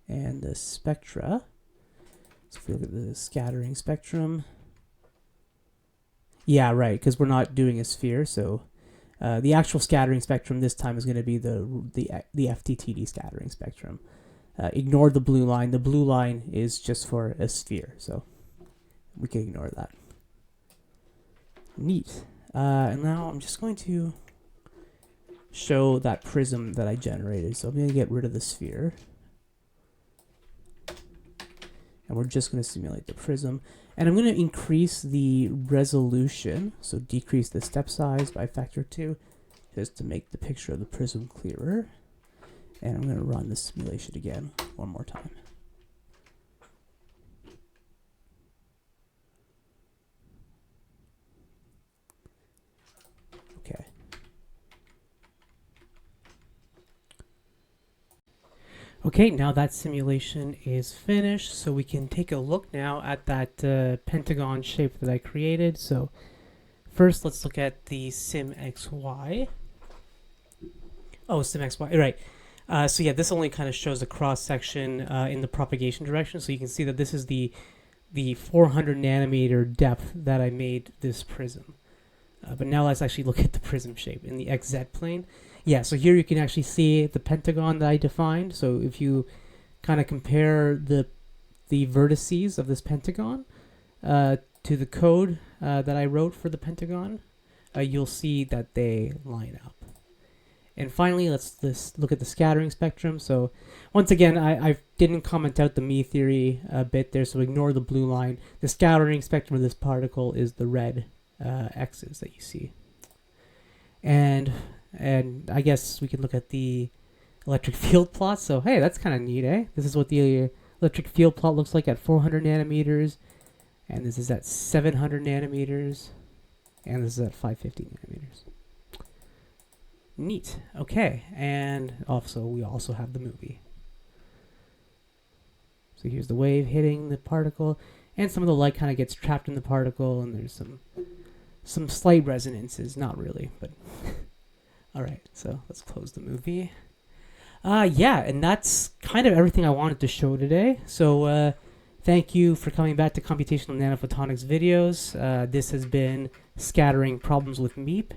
And the spectra. So if we look at the scattering spectrum. Yeah, right, because we're not doing a sphere, so the actual scattering spectrum this time is going to be the FDTD scattering spectrum. Ignore the blue line. The blue line is just for a sphere, so we can ignore that. Neat. And now I'm just going to show that prism that I generated. So I'm going to get rid of the sphere. And we're just going to simulate the prism. And I'm going to increase the resolution, so decrease the step size by factor 2, just to make the picture of the prism clearer. And I'm going to run the simulation again one more time. Okay. Okay, now that simulation is finished, so we can take a look now at that pentagon shape that I created. So first, let's look at the SimXY. Oh, SimXY, right. So yeah, this only kind of shows a cross section in the propagation direction. So you can see that this is the 400 nanometer depth that I made this prism. But now let's actually look at the prism shape in the XZ plane. Yeah, so here you can actually see the pentagon that I defined. So if you kind of compare the vertices of this pentagon to the code that I wrote for the pentagon, you'll see that they line up. And finally, let's look at the scattering spectrum. So once again, I didn't comment out the me theory bit there, so ignore the blue line. The scattering spectrum of this particle is the red X's that you see. And I guess we can look at the electric field plot. So hey, that's kind of neat, eh? This is what the electric field plot looks like at 400 nanometers, and this is at 700 nanometers, and this is at 550 nanometers. Neat. Okay, and also we also have the movie. So here's the wave hitting the particle, and some of the light kind of gets trapped in the particle, and there's some slight resonances. Not really, but all right. So let's close the movie. Yeah, and that's kind of everything I wanted to show today. So thank you for coming back to Computational Nanophotonics videos. This has been Scattering Problems with Meep.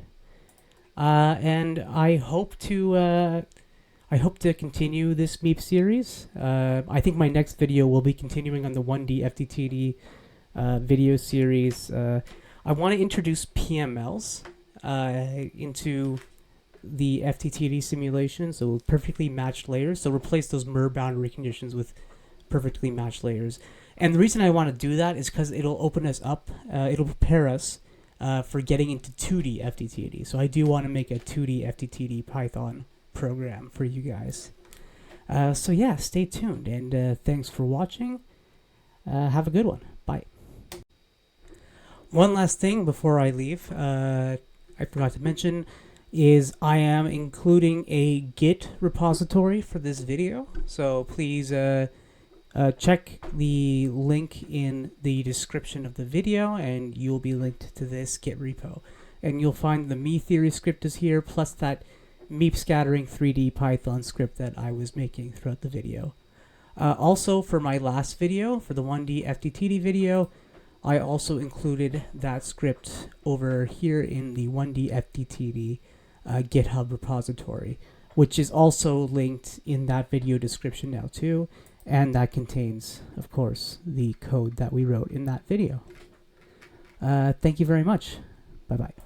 And I hope to continue this Meep series. I think my next video will be continuing on the 1D FDTD video series. I want to introduce PMLs into the FDTD simulation, so perfectly matched layers. So replace those MER boundary conditions with perfectly matched layers. And the reason I want to do that is because it'll open us up, it'll prepare us for getting into 2D FDTD. So I do want to make a 2D FDTD Python program for you guys. So yeah, stay tuned, and thanks for watching. Have a good one. Bye. One last thing before I leave, I forgot to mention, is I am including a Git repository for this video. So please check the link in the description of the video, and you'll be linked to this Git repo. And you'll find the Me theory script is here, plus that Meep scattering 3D Python script that I was making throughout the video. Also, for my last video, for the 1D FDTD video, I also included that script over here in the 1D FDTD GitHub repository, which is also linked in that video description now too, and that contains, of course, the code that we wrote in that video. Thank you very much. Bye-bye.